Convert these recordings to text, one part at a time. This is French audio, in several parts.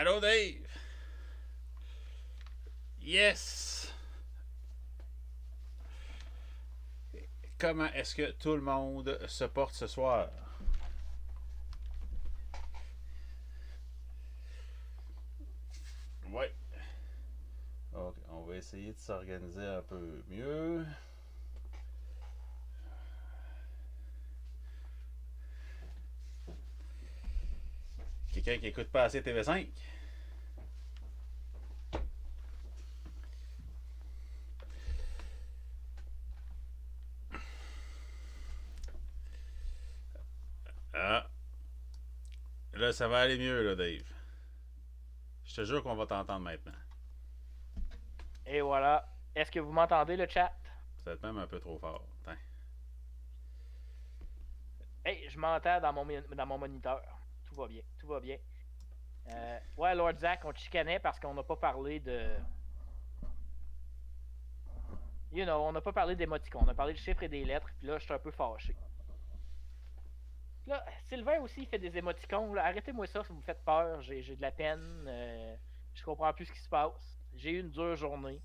Allô Dave! Yes! Comment est-ce que tout le monde se porte ce soir? Ouais. Ok, on va essayer de s'organiser un peu mieux. Quelqu'un qui écoute pas assez TV5? Ah, là ça va aller mieux là Dave. Je te jure qu'on va t'entendre maintenant. Et voilà. Est-ce que vous m'entendez, le chat? C'est même un peu trop fort. Attends. Hey, je m'entends dans mon moniteur. Tout va bien, tout va bien. Ouais, Lord Zach, on te chicanait parce qu'on n'a pas parlé de... on n'a pas parlé d'émoticons. On a parlé de chiffres et des lettres, puis là, je suis un peu fâché. Là, Sylvain aussi, il fait des émoticons. Là. Arrêtez-moi ça, si vous me faites peur. J'ai de la peine. Je comprends plus ce qui se passe. J'ai eu une dure journée.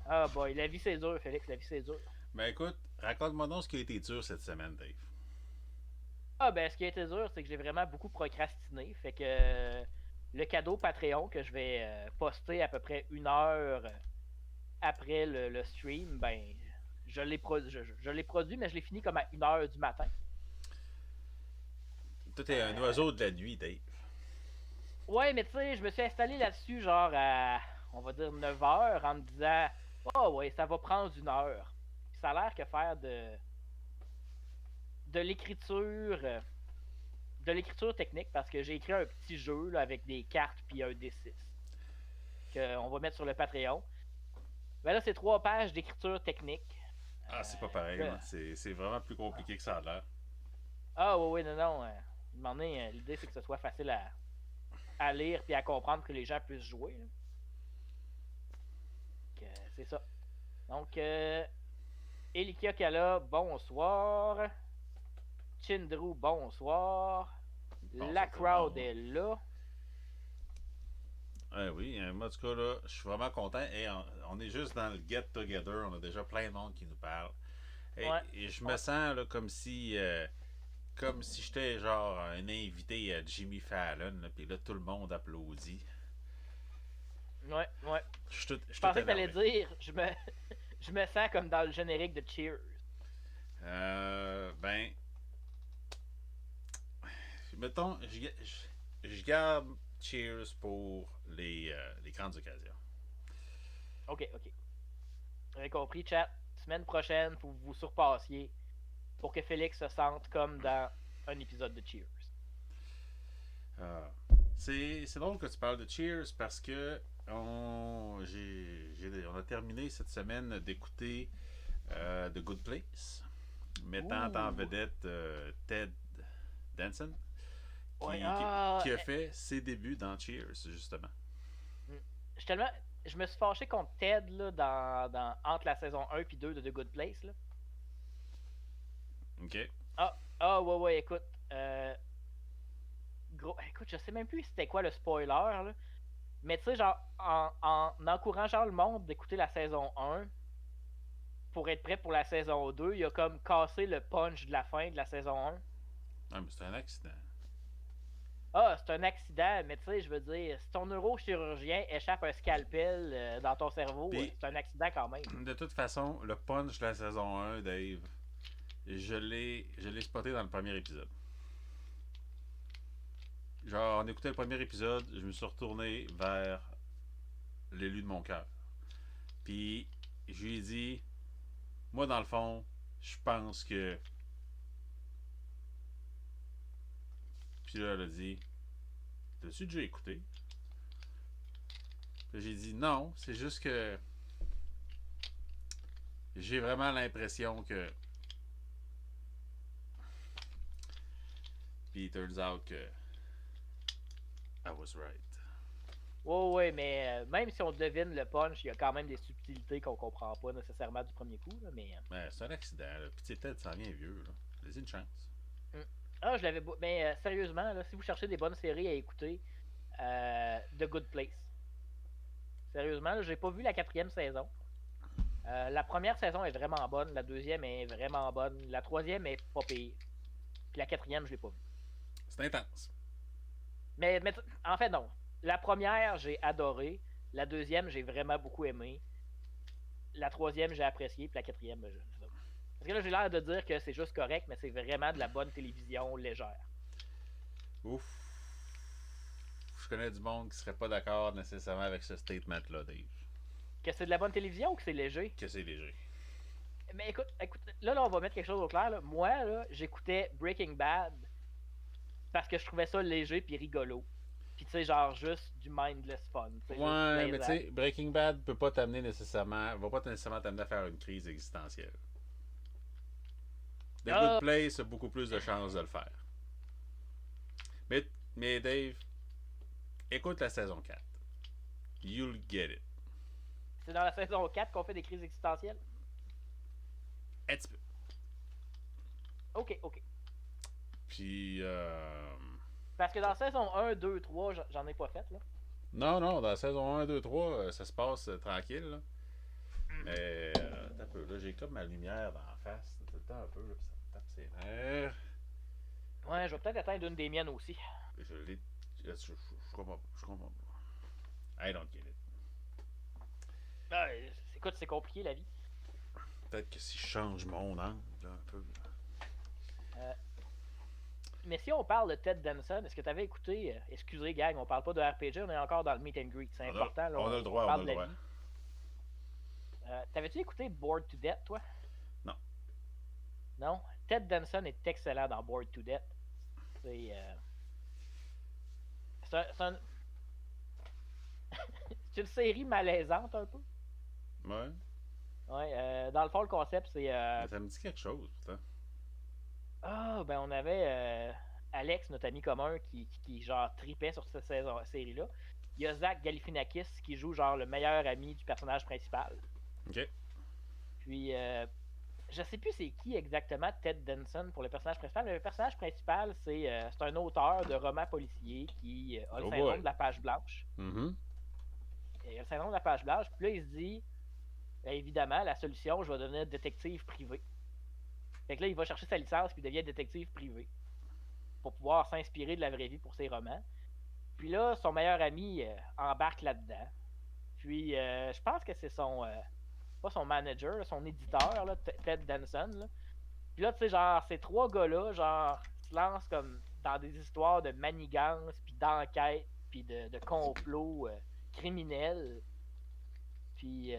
Ah boy, la vie c'est dur, Félix, la vie c'est dur. Ben écoute, raconte-moi donc ce qui a été dur cette semaine, Dave. Ah ben ce qui a été dur, c'est que j'ai vraiment beaucoup procrastiné. Fait que le cadeau Patreon que je vais poster à peu près une heure après le stream, ben je l'ai produit, mais je l'ai fini comme à 1 heure du matin. Toi t'es un oiseau de la nuit, Dave. Ouais, mais tu sais, je me suis installé là-dessus genre à, on va dire 9 heures en me disant, oh ouais, ça va prendre 1 heure. Puis ça a l'air que faire de l'écriture de l'écriture technique parce que j'ai écrit un petit jeu là, avec des cartes puis un D6 qu'on va mettre sur le Patreon. Ben là, c'est 3 pages d'écriture technique. Ah, c'est pas pareil, Là, hein. C'est vraiment plus compliqué que ça a l'air. ah oui, oui, non, non. L'idée, c'est que ce soit facile à lire puis à comprendre que les gens puissent jouer. C'est ça. Donc, Elikia Kala, bonsoir. Chindru, bonsoir. La Bonsoir tout le crowd monde. est là. Ah oui, moi, en tout cas, là, je suis vraiment content. Et on est juste dans le get together. On a déjà plein de monde qui nous parle. Ouais, Et je me ouais, sens là, comme si j'étais genre un invité à Jimmy Fallon. Puis là, tout le monde applaudit. ouais, ouais. Je Je suis tout pensais que t'allais énervé. dire, je me sens comme dans le générique de Cheers. Ben, mettons, je garde Cheers pour les grandes occasions. Ok, ok. J'ai compris, chat. Semaine prochaine, faut que vous vous surpassiez pour que Félix se sente comme dans un épisode de Cheers. Euh, c'est drôle que tu parles de Cheers parce que on a terminé cette semaine d'écouter The Good Place, mettant en Ouh. vedette Ted Danson, Ouais, qui a fait ses débuts dans Cheers, justement. hmm. Je tellement. Je me suis fâché contre Ted là, entre la saison 1 et 2 de The Good Place. Là. OK. Ouais, ouais, écoute. Écoute, je sais même plus c'était quoi le spoiler, là. Mais tu sais, genre, en encourageant le monde d'écouter la saison 1 pour être prêt pour la saison 2, il a comme cassé le punch de la fin de la saison 1. Ah, mais c'est un accident. Ah, c'est un accident, mais tu sais, je veux dire, si ton neurochirurgien échappe un scalpel dans ton cerveau, Puis, c'est un accident quand même. de toute façon, le punch de la saison 1, Dave, je l'ai spoté dans le premier épisode. Genre, on écoutait le premier épisode, je me suis retourné vers l'élu de mon cœur. Puis, je lui ai dit, moi, dans le fond, je pense que. Puis là, elle a dit, t'as-tu déjà écouté? Puis j'ai dit, non, c'est juste que j'ai vraiment l'impression que. Puis, it turns out que I was right. Ouais, ouais, mais même si on devine le punch, il y a quand même des subtilités qu'on comprend pas nécessairement du premier coup, là, mais... Mais c'est un accident, là. Puis, tu sais, Ted s'en vient vieux, là. Laissez une chance. hmm. Ah, je l'avais. Mais sérieusement, là, si vous cherchez des bonnes séries à écouter, The Good Place. Sérieusement, là, j'ai pas vu la quatrième saison. La première saison est vraiment bonne, la deuxième est vraiment bonne, la troisième est pas pire. Puis la quatrième, je l'ai pas vue. C'est intense. Mais en fait, non. La première, j'ai adoré. La deuxième, j'ai vraiment beaucoup aimé. La troisième, j'ai apprécié. Puis la quatrième, parce que là, j'ai l'air de dire que c'est juste correct, mais c'est vraiment de la bonne télévision légère. Ouf. Je connais du monde qui serait pas d'accord nécessairement avec ce statement-là, Dave. Que c'est de la bonne télévision ou que c'est léger? Que c'est léger. Mais écoute, là, on va mettre quelque chose au clair. Là. Moi, là, j'écoutais Breaking Bad parce que je trouvais ça léger puis rigolo. Puis tu sais, genre juste du mindless fun. Ouais, mais tu sais, Breaking Bad peut pas t'amener nécessairement, va pas nécessairement t'amener à faire une crise existentielle. The Good Place a beaucoup plus de chances de le faire. Mais Dave, écoute la saison 4. You'll get it. C'est dans la saison 4 qu'on fait des crises existentielles? Un petit peu. Ok. Puis, Parce que dans la saison 1, 2, 3, j'en ai pas fait, là. Non, dans la saison 1, 2, 3, ça se passe tranquille, là. Mais, un peu, là, j'ai comme ma lumière dans la face, tout le temps un peu, là, puis ça me tape ses nerfs. Ouais, je vais peut-être atteindre une des miennes aussi. Je l'ai. Je comprends pas. I don't get it. Ah, écoute, c'est compliqué la vie. Peut-être que si je change mon angle, là, un peu. Mais si on parle de Ted Danson, est-ce que tu avais écouté. Excusez, gang, on parle pas de RPG, on est encore dans le meet and greet. C'est important. Là, on a le droit, parle on a le droit. T'avais-tu écouté Bored to Death, toi? Non. Non? Ted Danson est excellent dans Bored to Death. C'est c'est une série malaisante un peu. Ouais. Ouais, dans le fond, le concept, c'est. Ça me dit quelque chose, pourtant. Ah, ben on avait Alex, notre ami commun, qui genre tripait sur cette série-là. Il y a Zach Galifianakis qui joue genre le meilleur ami du personnage principal. Ok. Puis, je sais plus c'est qui exactement Ted Danson pour le personnage principal, mais le personnage principal, c'est un auteur de romans policiers qui a le syndrome de la page blanche. Mm-hmm. Il a le syndrome de la page blanche, puis là, il se dit, ben, évidemment, la solution, je vais devenir détective privé. Fait que là, il va chercher sa licence, puis il devient détective privé. Pour pouvoir s'inspirer de la vraie vie pour ses romans. Puis là, son meilleur ami embarque là-dedans. Puis, je pense que c'est pas son manager, là, son éditeur, là, Ted Danson. Là. Puis là, tu sais, genre, ces trois gars-là, genre, se lancent comme dans des histoires de manigances, puis d'enquêtes, puis de complots criminels. Puis,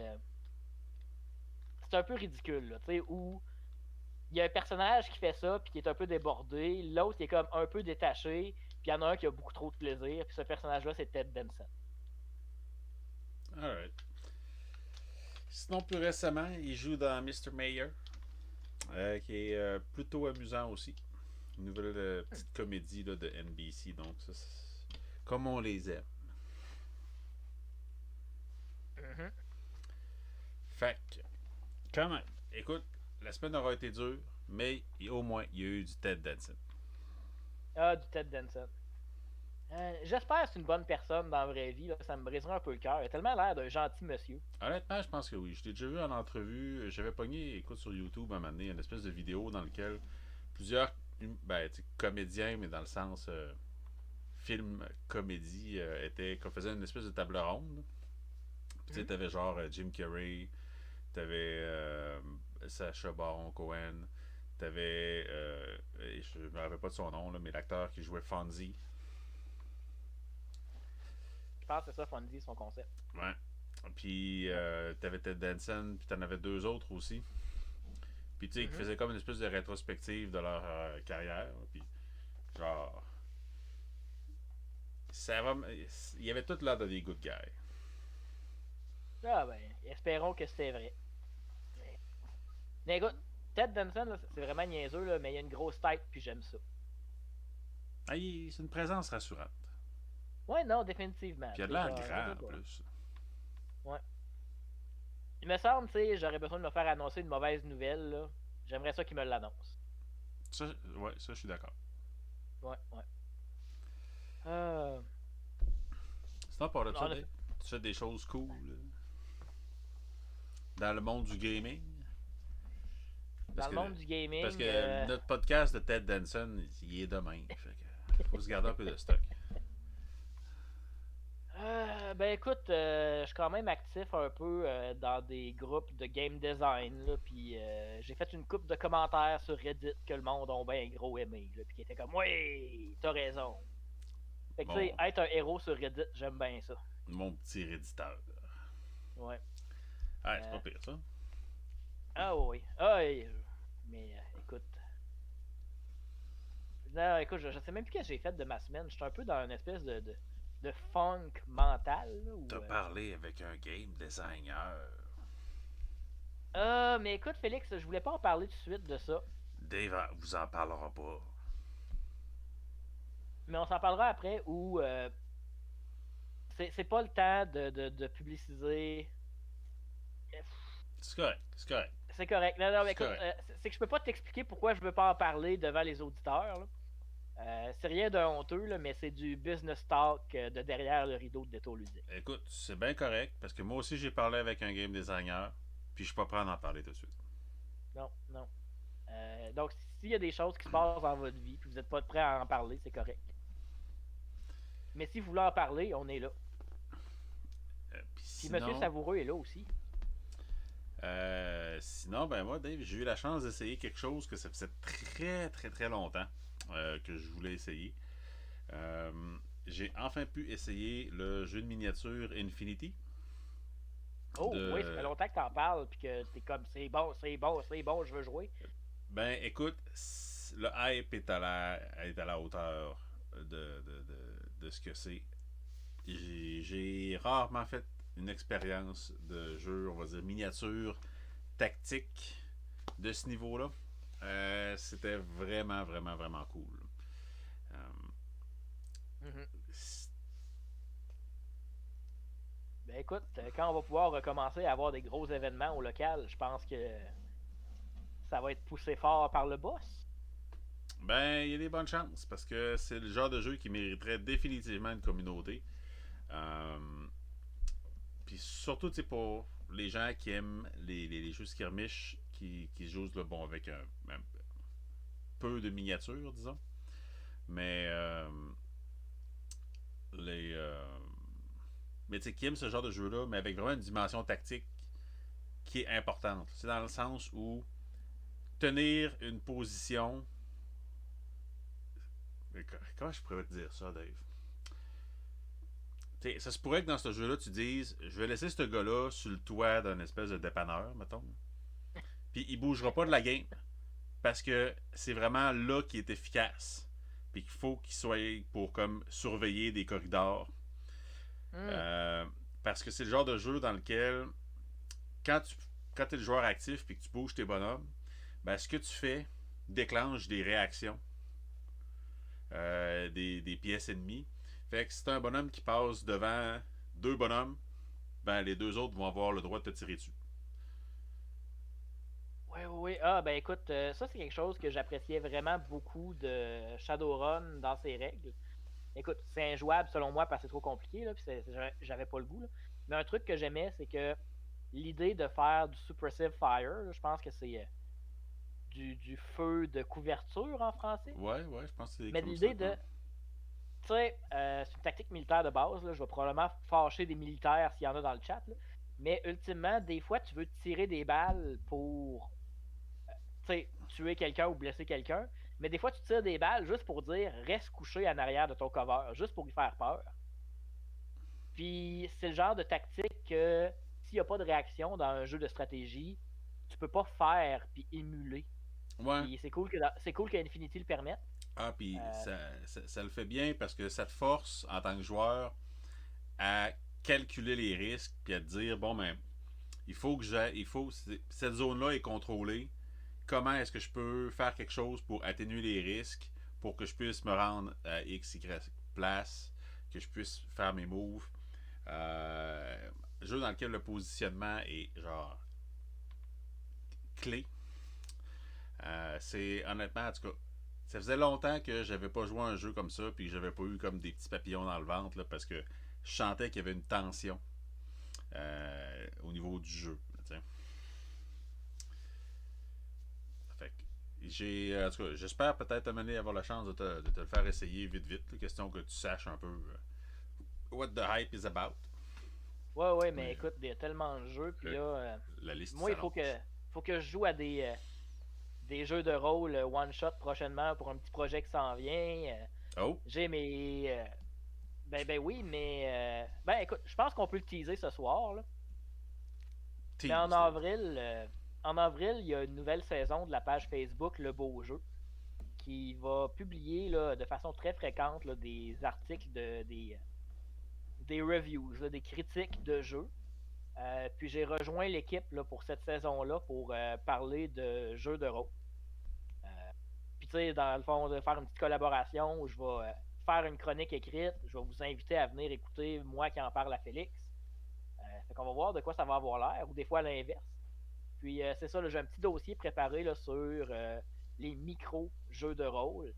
c'est un peu ridicule, là, tu sais, où il y a un personnage qui fait ça, puis qui est un peu débordé, l'autre qui est comme un peu détaché, puis il y en a un qui a beaucoup trop de plaisir, puis ce personnage-là, c'est Ted Danson. Alright. Sinon, plus récemment, il joue dans Mr. Mayor, qui est plutôt amusant aussi. Une nouvelle petite comédie là, de NBC, donc ça, comme on les aime. Mm-hmm. Fait que, quand même, écoute, la semaine aura été dure, mais au moins, il y a eu du Ted Danson. Ah, du Ted Danson. J'espère que c'est une bonne personne dans la vraie vie. Là. Ça me briserait un peu le cœur. Il a tellement l'air d'un gentil monsieur. Honnêtement, je pense que oui. Je l'ai déjà vu en entrevue. J'avais pogné, écoute, sur YouTube à un moment donné, une espèce de vidéo dans laquelle plusieurs comédiens, mais dans le sens film comédie, faisaient une espèce de table ronde. Puis tu sais, t'avais genre Jim Carrey, t'avais Sacha Baron Cohen, t'avais, je me rappelle pas de son nom, là, mais l'acteur qui jouait Fonzie. Je pense que c'est ça, Fonzie, son concept. Ouais. Puis t'avais Ted Danson, puis t'en avais deux autres aussi. Puis tu sais, qui faisaient comme une espèce de rétrospective de leur carrière. Puis genre. Ça va. Il y avait tout l'air de des good guys. Ah ben, espérons que c'était vrai. Mais écoute, Ted Danson, là, c'est vraiment niaiseux, là, mais il a une grosse tête, puis j'aime ça. Ah, c'est une présence rassurante. Ouais, non, définitivement. Puis il a de l'air grand en plus. Ouais. Il me semble, tu sais, j'aurais besoin de me faire annoncer une mauvaise nouvelle, là. J'aimerais ça qu'il me l'annonce. Ça, ouais, ça, je suis d'accord. Ouais, ouais. Euh, Sinon, par de ça, en Dave, effet, tu fais des choses cool dans le monde du gaming. Parce dans le que, monde du parce gaming, que notre podcast de Ted Danson, il est de même. Fait que, faut se garder un peu de stock. ben écoute, je suis quand même actif un peu dans des groupes de game design, là, puis j'ai fait une coupe de commentaires sur Reddit que le monde a bien gros aimé, là, puis qui était comme, ouais, t'as raison. Fait que tu sais, Mon, être un héros sur Reddit, j'aime bien ça. mon petit réditeur. Ouais. Ah, c'est pas Euh, pire ça. ah oui. Ah, mais écoute. Non, écoute, je sais même plus ce que j'ai fait de ma semaine. Je suis un peu dans une espèce de funk mental, là, T'as où, parlé avec un game designer. mais écoute, Félix, je voulais pas en parler tout de suite de ça. Dave vous en parlera pas. Mais on s'en parlera après où c'est pas le temps de publiciser. C'est correct, c'est correct. C'est correct. Non, non, mais C'est écoute, correct. c'est que je peux pas t'expliquer pourquoi je veux pas en parler devant les auditeurs, là. C'est rien de honteux, là, mais c'est du business talk de derrière le rideau de Détour Ludique. Écoute, c'est bien correct parce que moi aussi j'ai parlé avec un game designer, puis je suis pas prêt à en parler tout de suite. Non, non. Donc, s'il y a des choses qui se passent dans votre vie, puis vous n'êtes pas prêt à en parler, c'est correct. Mais si vous voulez en parler, on est là. Puis Puis Monsieur sinon, Savoureux est là aussi. sinon, ben moi, Dave, j'ai eu la chance d'essayer quelque chose que ça faisait très très très longtemps que je voulais essayer. Euh, j'ai enfin pu essayer le jeu de miniature Infinity. Oh, oui, ça fait De, longtemps que t'en parles, puis que t'es comme, c'est bon, c'est bon, c'est bon, je veux jouer. ben, écoute, le hype est à la hauteur de ce que c'est. J'ai rarement fait une expérience de jeu, on va dire, miniature, tactique de ce niveau-là. C'était vraiment, vraiment, vraiment cool. Euh, Mhm. Ben écoute, quand on va pouvoir recommencer à avoir des gros événements au local, je pense que ça va être poussé fort par le boss. ben, il y a des bonnes chances parce que c'est le genre de jeu qui mériterait définitivement une communauté. Euh, Puis surtout, tu sais, pour les gens qui aiment les jeux skirmish, qui jouent le bon avec un peu de miniatures, disons. Mais les. Mais tu sais, qui aiment ce genre de jeu-là, mais avec vraiment une dimension tactique qui est importante. C'est dans le sens où tenir une position. Comment je pourrais te dire ça, Dave? T'sais, ça se pourrait que dans ce jeu-là, tu dises je vais laisser ce gars-là sur le toit d'un espèce de dépanneur, mettons. Puis il bougera pas de la game. Parce que c'est vraiment là qu'il est efficace. Puis qu'il faut qu'il soit pour comme surveiller des corridors. Hmm. Euh, Parce que c'est le genre de jeu dans lequel, quand tu quand es le joueur actif puis que tu bouges tes bonhommes, ben, ce que tu fais déclenche des réactions des pièces ennemies. Fait que si t'as un bonhomme qui passe devant deux bonhommes, ben les deux autres vont avoir le droit de te tirer dessus. Oui, oui, oui. Ah, ben écoute, ça c'est quelque chose que j'appréciais vraiment beaucoup de Shadowrun dans ses règles. Écoute, c'est injouable selon moi parce que c'est trop compliqué, là, puis j'avais pas le goût, là. Mais un truc que j'aimais, c'est que l'idée de faire du Suppressive Fire, là, je pense que c'est du feu de couverture en français. Ouais, ouais, je pense que c'est Mais comme ça. l'idée de, tu sais, c'est une tactique militaire de base, là, je vais probablement fâcher des militaires s'il y en a dans le chat, là. Mais ultimement, des fois, tu veux tirer des balles pour tuer quelqu'un ou blesser quelqu'un. Mais des fois, tu tires des balles juste pour dire reste couché en arrière de ton cover, juste pour lui faire peur. Puis c'est le genre de tactique que s'il n'y a pas de réaction dans un jeu de stratégie, tu peux pas faire puis émuler. Ouais. Puis c'est cool que Infinity le permette. Ah, puis Euh, ça le fait bien parce que ça te force, en tant que joueur, à calculer les risques puis à te dire, bon, ben, il faut que cette zone-là est contrôlée. Comment est-ce que je peux faire quelque chose pour atténuer les risques, pour que je puisse me rendre à X, Y place, que je puisse faire mes moves. Un jeu dans lequel le positionnement est genre clé. C'est honnêtement, en tout cas, Ça faisait longtemps que j'avais pas joué à un jeu comme ça, puis que j'avais pas eu comme des petits papillons dans le ventre, là, parce que je sentais qu'il y avait une tension au niveau du jeu. Là, fait que en tout cas, j'espère peut-être amener à avoir la chance de te le faire essayer vite vite. Là, question que tu saches un peu what the hype is about. Ouais, ouais, mais Mais écoute, il y a tellement de jeux, puis le- là, la liste moi, il s'allonge. faut que je joue à des jeux de rôle one-shot prochainement pour un petit projet qui s'en vient. Oh, J'ai mes. Ben oui, mais. Ben écoute, je pense qu'on peut le teaser ce soir, là. Mais tease, Dave. en avril, il y a une nouvelle saison de la page Facebook Le Beau Jeu qui va publier là, de façon très fréquente là, des articles, des reviews, là, des critiques de jeux. Puis j'ai rejoint l'équipe là, pour cette saison-là pour parler de jeux de rôle. Euh, Puis tu sais, dans le fond, de faire une petite collaboration où je vais faire une chronique écrite, je vais vous inviter à venir écouter moi qui en parle à Félix. Fait qu'on va voir de quoi ça va avoir l'air, ou des fois à l'inverse. Puis c'est ça, là, j'ai un petit dossier préparé là, sur les micro-jeux de rôle.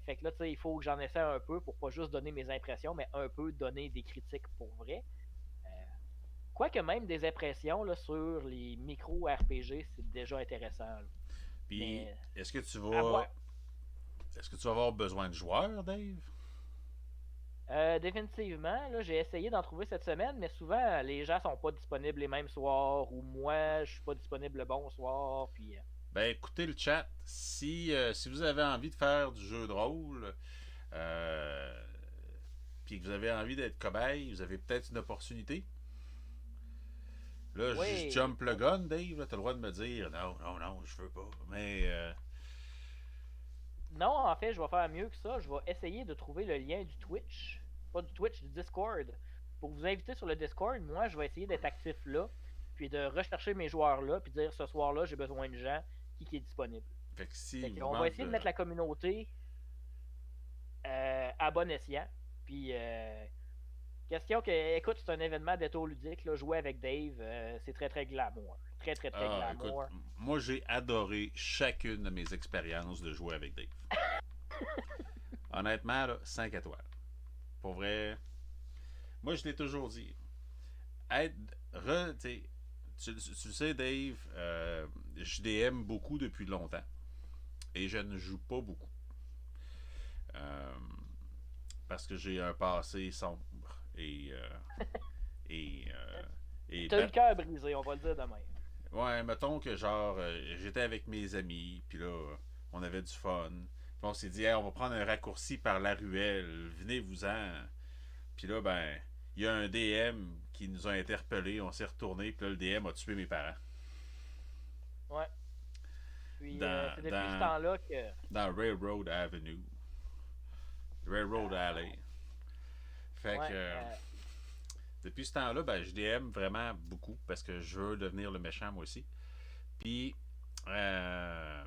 Fait que là, tu sais, il faut que j'en essaie un peu pour pas juste donner mes impressions, mais un peu donner des critiques pour vrai. Euh, Quoique même des impressions là, sur les micro-RPG, c'est déjà intéressant. Là. Puis, Mais est-ce que tu à vas. voir. Est-ce que tu vas avoir besoin de joueurs, Dave? Définitivement, là, j'ai essayé d'en trouver cette semaine, mais souvent les gens sont pas disponibles les mêmes soirs, ou moi je suis pas disponible le bon soir, puis Ben, écoutez le chat. Si vous avez envie de faire du jeu de rôle, euh, puis que vous avez envie d'être cobaye, vous avez peut-être une opportunité. Là, je ouais, jump le gun, Dave. T'as le droit de me dire non, non, non, je veux pas. Mais non, en fait, je vais faire mieux que ça. Je vais essayer de trouver le lien du Twitch. Pas du Twitch, du Discord. Pour vous inviter sur le Discord, moi, je vais essayer d'être actif là. Puis de rechercher mes joueurs là. Puis dire ce soir-là, j'ai besoin de gens. Qui est disponible. fait que si Fait vous qu'on va manque essayer de de. mettre la communauté à bon escient. Puis, question que, écoute, c'est un événement d'étau ludique. Là, jouer avec Dave, c'est très, très glamour. Très, très, très Ah, écoute, glamour. moi j'ai adoré chacune de mes expériences de jouer avec Dave. Honnêtement, là, 5 étoiles. Pour vrai, moi je l'ai toujours dit. Être. Tu le sais, Dave, je DM beaucoup depuis longtemps. Et je ne joue pas beaucoup. Euh, parce que j'ai un passé sombre. Et. Et. Et T'as eu le cœur brisé, on va le dire demain. ouais, mettons que genre, j'étais avec mes amis, puis là, on avait du fun. Puis on s'est dit, hey, on va prendre un raccourci par la ruelle, venez-vous-en. Puis là, ben, il y a un DM qui nous a interpellés, on s'est retourné, puis là, le DM a tué mes parents. Ouais. Puis, Dans, c'est depuis ce dans, temps-là que. dans Railroad Avenue. Railroad Euh, Alley. Fait que, ouais. depuis ce temps-là, ben, je DM vraiment beaucoup, parce que je veux devenir le méchant, moi aussi. Puis, euh,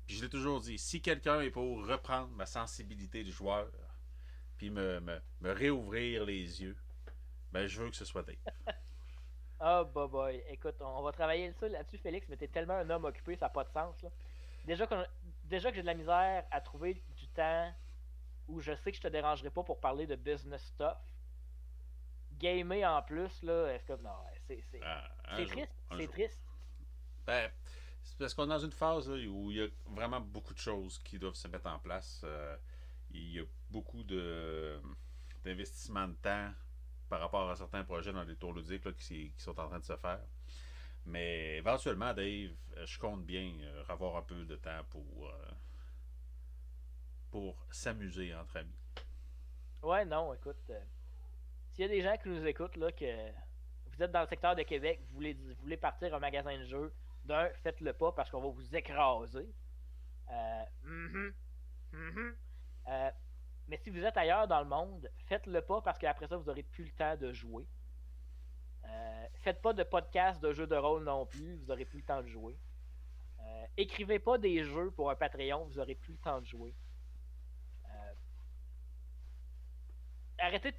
Puis je l'ai toujours dit, si quelqu'un est pour reprendre ma sensibilité de joueur, puis me réouvrir les yeux, ben je veux que ce soit Dave. Ah, bah boy. Écoute, on va travailler ça là-dessus, Félix, mais t'es tellement un homme occupé, ça n'a pas de sens, là. Déjà, déjà que j'ai de la misère à trouver du temps où je sais que je te dérangerai pas pour parler de business stuff. Gamer en plus, là, est-ce que. Non, Un c'est jour. triste, Un c'est jour. triste. Ben, c'est parce qu'on est dans une phase là, où il y a vraiment beaucoup de choses qui doivent se mettre en place. Il y a beaucoup d'investissement de temps par rapport à certains projets dans les tours ludiques là, qui sont en train de se faire. Mais éventuellement, Dave, je compte bien avoir un peu de temps pour s'amuser entre amis. Ouais, non, écoute. S'il y a des gens qui nous écoutent, là, que vous êtes dans le secteur de Québec, vous voulez partir un magasin de jeux, d'un, faites-le pas parce qu'on va vous écraser. Mhm, mhm. Euh, mais si vous êtes ailleurs dans le monde, faites-le pas parce qu'après ça, vous n'aurez plus le temps de jouer. Faites pas de podcast de jeux de rôle non plus, vous n'aurez plus le temps de jouer. Écrivez pas des jeux pour un Patreon, vous n'aurez plus le temps de jouer. Euh, Arrêtez de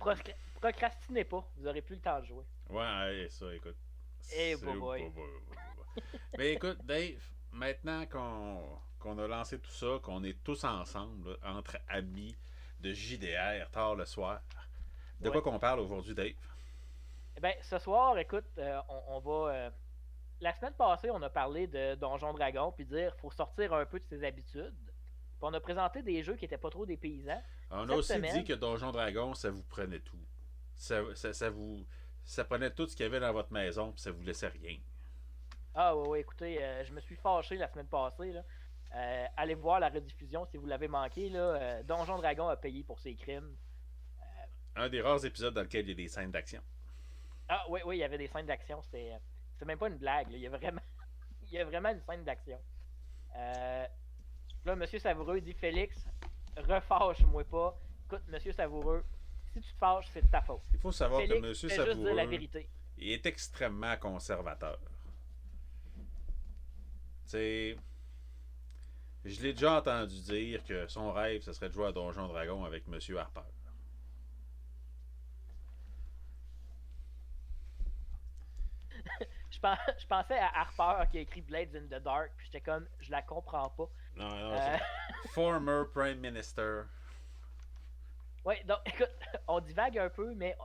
procrastiner pas, vous n'aurez plus le temps de jouer. Ouais, ça, écoute. Eh, C'est. boy. Mais écoute, Dave, maintenant qu'on a lancé tout ça, qu'on est tous ensemble, là, entre amis de JDR, tard le soir. De Ouais. quoi qu'on parle aujourd'hui, Dave? Eh ben, ce soir, écoute, on va. La semaine passée, on a parlé de Donjon Dragon, puis dire faut sortir un peu de ses habitudes. Puis on a présenté des jeux qui étaient pas trop des paysans. On a Cette aussi dit semaine, que Donjon Dragon, ça vous prenait tout. Ça vous. Ça prenait tout ce qu'il y avait dans votre maison, puis ça vous laissait rien. ah ouais, ouais, écoutez, je me suis fâché la semaine passée. Là. Allez voir la rediffusion si vous l'avez manqué. Là. Donjon Dragon a payé pour ses crimes. Un des rares épisodes dans lequel il y a des scènes d'action. Ah oui, oui, il y avait des scènes d'action. C'est même pas une blague. Là. Il, y a vraiment, il y a vraiment une scène d'action. Là, Monsieur Savoureux dit Félix, refâche-moi pas. Écoute, Monsieur Savoureux, si tu te fâches, c'est de ta faute. Il faut savoir que Félix, M. fais juste dire la Savoureux vérité. il est extrêmement conservateur. C'est. Je l'ai déjà entendu dire que son rêve, ce serait de jouer à Donjon Dragon avec M. Harper. Je pensais à Harper qui a écrit Blades in the Dark, puis j'étais comme, je la comprends pas. Non, non, Former Prime Minister. Ouais, donc écoute, on divague un peu, mais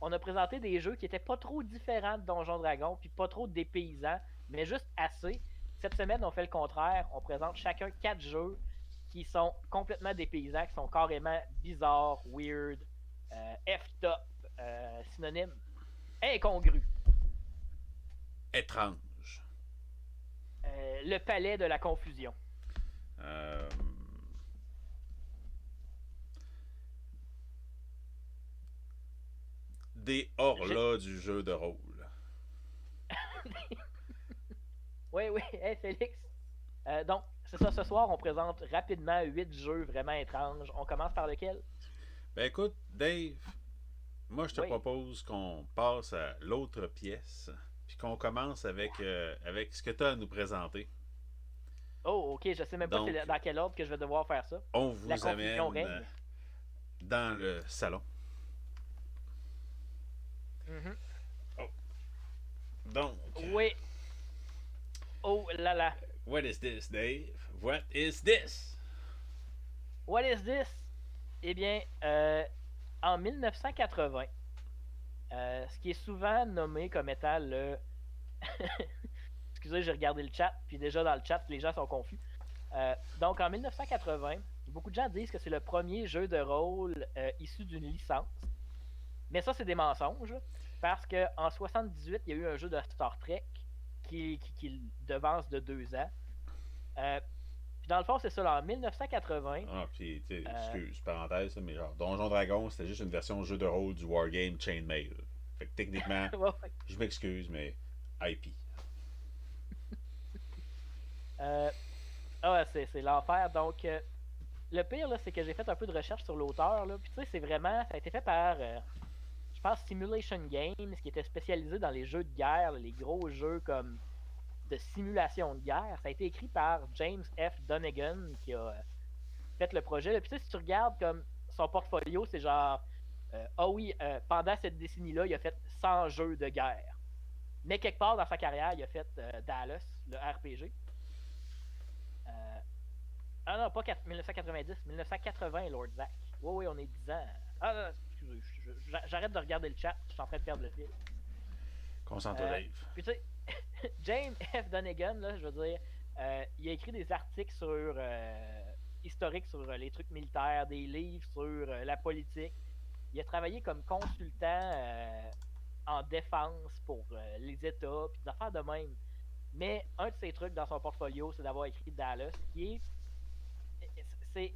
on a présenté des jeux qui étaient pas trop différents de Donjon Dragon, puis pas trop dépaysants, mais juste assez. Cette semaine, on fait le contraire. On présente chacun 4 jeux qui sont complètement dépaysants, qui sont carrément bizarres, weird, F-top, synonyme, incongru. Étrange. Le palais de la confusion. Euh, Des hors-là du jeu de rôle. Oui, oui, hey, Félix. Donc, c'est ça, ce soir, on présente rapidement 8 jeux vraiment étranges. On commence par lequel? Ben écoute, Dave, moi je te Oui. propose qu'on passe à l'autre pièce, puis qu'on commence avec ce que tu as à nous présenter. Oh, ok, je sais même Donc, pas dans quel ordre que je vais devoir faire ça. On La vous confusion amène règne. dans le salon. Mhm. Donc, Oui. Oh là là. what is this, Dave? What is this? What is this? Eh bien, en 1980, ce qui est souvent nommé comme étant le... Excusez, j'ai regardé le chat, puis déjà dans le chat, les gens sont confus. Donc, en 1980, beaucoup de gens disent que c'est le premier jeu de rôle issu d'une licence. Mais ça, c'est des mensonges, parce qu'en 78, il y a eu un jeu de Star Trek qui devance de 2 ans. Puis dans le fond, c'est ça, là, en 1980. Ah, puis, excuse, parenthèse, mais genre, Donjon Dragon, c'était juste une version jeu de rôle du Wargame Chainmail. Fait que techniquement, je m'excuse, mais IP. C'est l'enfer. Donc, le pire, là, c'est que j'ai fait un peu de recherche sur l'auteur. Puis tu sais, c'est vraiment. Ça a été fait par, je pense, Simulation Games, qui était spécialisé dans les jeux de guerre, les gros jeux comme de simulation de guerre. Ça a été écrit par James F. Donegan, qui a fait le projet. Là. Puis tu sais, si tu regardes comme son portfolio, c'est genre. Ah oui, pendant cette décennie-là, il a fait 100 jeux de guerre. Mais quelque part dans sa carrière, il a fait Dallas, le RPG. Ah non, pas 1990, 1980, Lord Zach. Oui, oui, on est 10 ans. Ah non, excusez, j'arrête de regarder le chat, je suis en train de perdre le fil. Concentre, Dave. Puis tu sais, James F. Donegan, là, je veux dire, il a écrit des articles sur historiques sur les trucs militaires, des livres sur la politique. Il a travaillé comme consultant en défense pour les États, puis des affaires de même. Mais un de ses trucs dans son portfolio, c'est d'avoir écrit Dallas, qui est c'est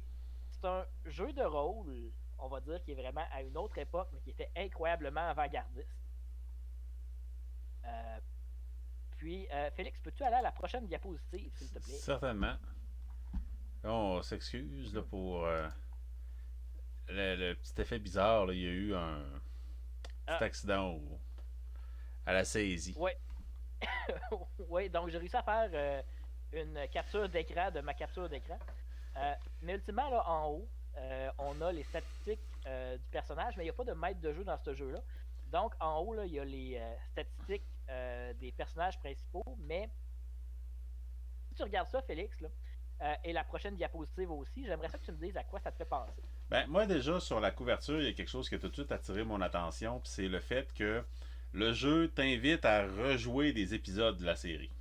un jeu de rôle, on va dire, qui est vraiment à une autre époque, mais qui était incroyablement avant-gardiste. Puis, Félix, peux-tu aller à la prochaine diapositive, s'il te plaît? Certainement. On s'excuse là, pour le petit effet bizarre. Là. Il y a eu un petit accident à la saisie. Oui. Oui, donc j'ai réussi à faire une capture d'écran de ma capture d'écran. Mais ultimement, là, en haut, on a les statistiques du personnage, mais il n'y a pas de maître de jeu dans ce jeu-là. Donc, en haut, là, il y a les statistiques des personnages principaux, mais si tu regardes ça, Félix, là, Et la prochaine diapositive aussi. J'aimerais ça que tu me dises à quoi ça te fait penser. Ben, moi, déjà, sur la couverture, il y a quelque chose qui a tout de suite attiré mon attention, puis c'est le fait que le jeu t'invite à rejouer des épisodes de la série.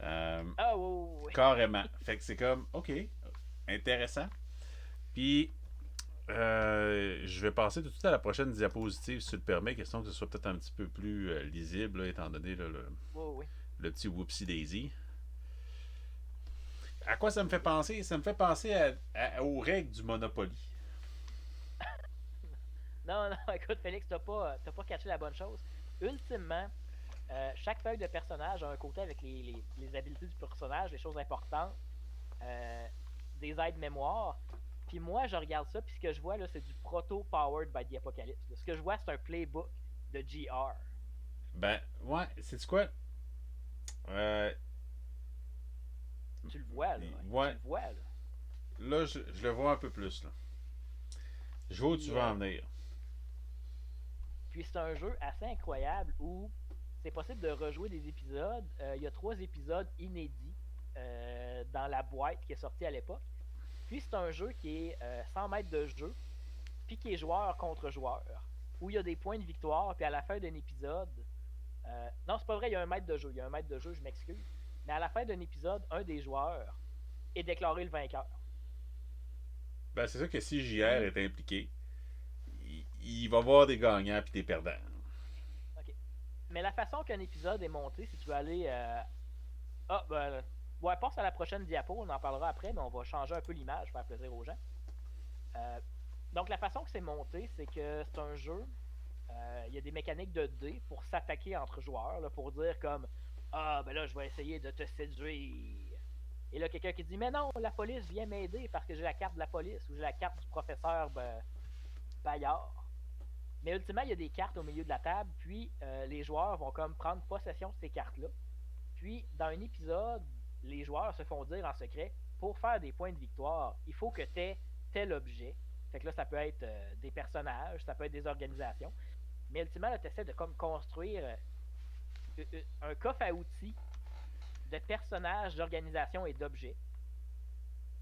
Euh, Ah oui, Carrément. Fait que c'est comme, ok, intéressant. Puis, je vais passer tout de suite à la prochaine diapositive, si tu le permets, question que ce soit peut-être un petit peu plus lisible, là, étant donné là, oui, oui. le petit whoopsie daisy. À quoi ça me fait penser? Ça me fait penser aux règles du Monopoly. Non, non, écoute, Félix, t'as pas catché la bonne chose. Ultimement, chaque feuille de personnage a un côté avec les habiletés du personnage, les choses importantes, euh, des aides-mémoire. Puis moi, je regarde ça, puis ce que je vois, là, c'est du proto-powered by the Apocalypse. Ce que je vois, c'est un playbook de GR. Ben, ouais, c'est quoi? Euh, Tu le vois, là. Tu ouais, le vois, là. là, je le vois un peu plus, là. Je vois où tu Puis, veux en venir. puis c'est un jeu assez incroyable où c'est possible de rejouer des épisodes. Il y a 3 épisodes inédits dans la boîte qui est sortie à l'époque. Puis c'est un jeu qui est 100 mètres de jeu, puis qui est joueur contre joueur, où il y a des points de victoire, puis à la fin d'un épisode, non, c'est pas vrai, il y a un mètre de jeu, il y a un mètre de jeu, je m'excuse, mais à la fin d'un épisode, un des joueurs est déclaré le vainqueur. Ben, c'est sûr que si JR Puis, est impliqué, il va y avoir des gagnants puis des perdants. ok. Mais la façon qu'un épisode est monté, si tu veux aller, ah, ben, ouais, passe à la prochaine diapo, on en parlera après, mais on va changer un peu l'image, pour faire plaisir aux gens. Euh, donc la façon que c'est monté, c'est que c'est un jeu. Il y a des mécaniques de dés pour s'attaquer entre joueurs, là, pour dire comme ah, ben là, je vais essayer de te séduire. Et là, quelqu'un qui dit mais non, la police vient m'aider parce que j'ai la carte de la police ou j'ai la carte du professeur Bayard. Mais ultimement, il y a des cartes au milieu de la table, puis les joueurs vont comme prendre possession de ces cartes-là. Puis, dans un épisode, les joueurs se font dire en secret pour faire des points de victoire, il faut que tu aies tel objet. Fait que là, ça peut être des personnages, ça peut être des organisations. Mais ultimement, tu essaies de comme construire un coffre à outils de personnages, d'organisations et d'objets.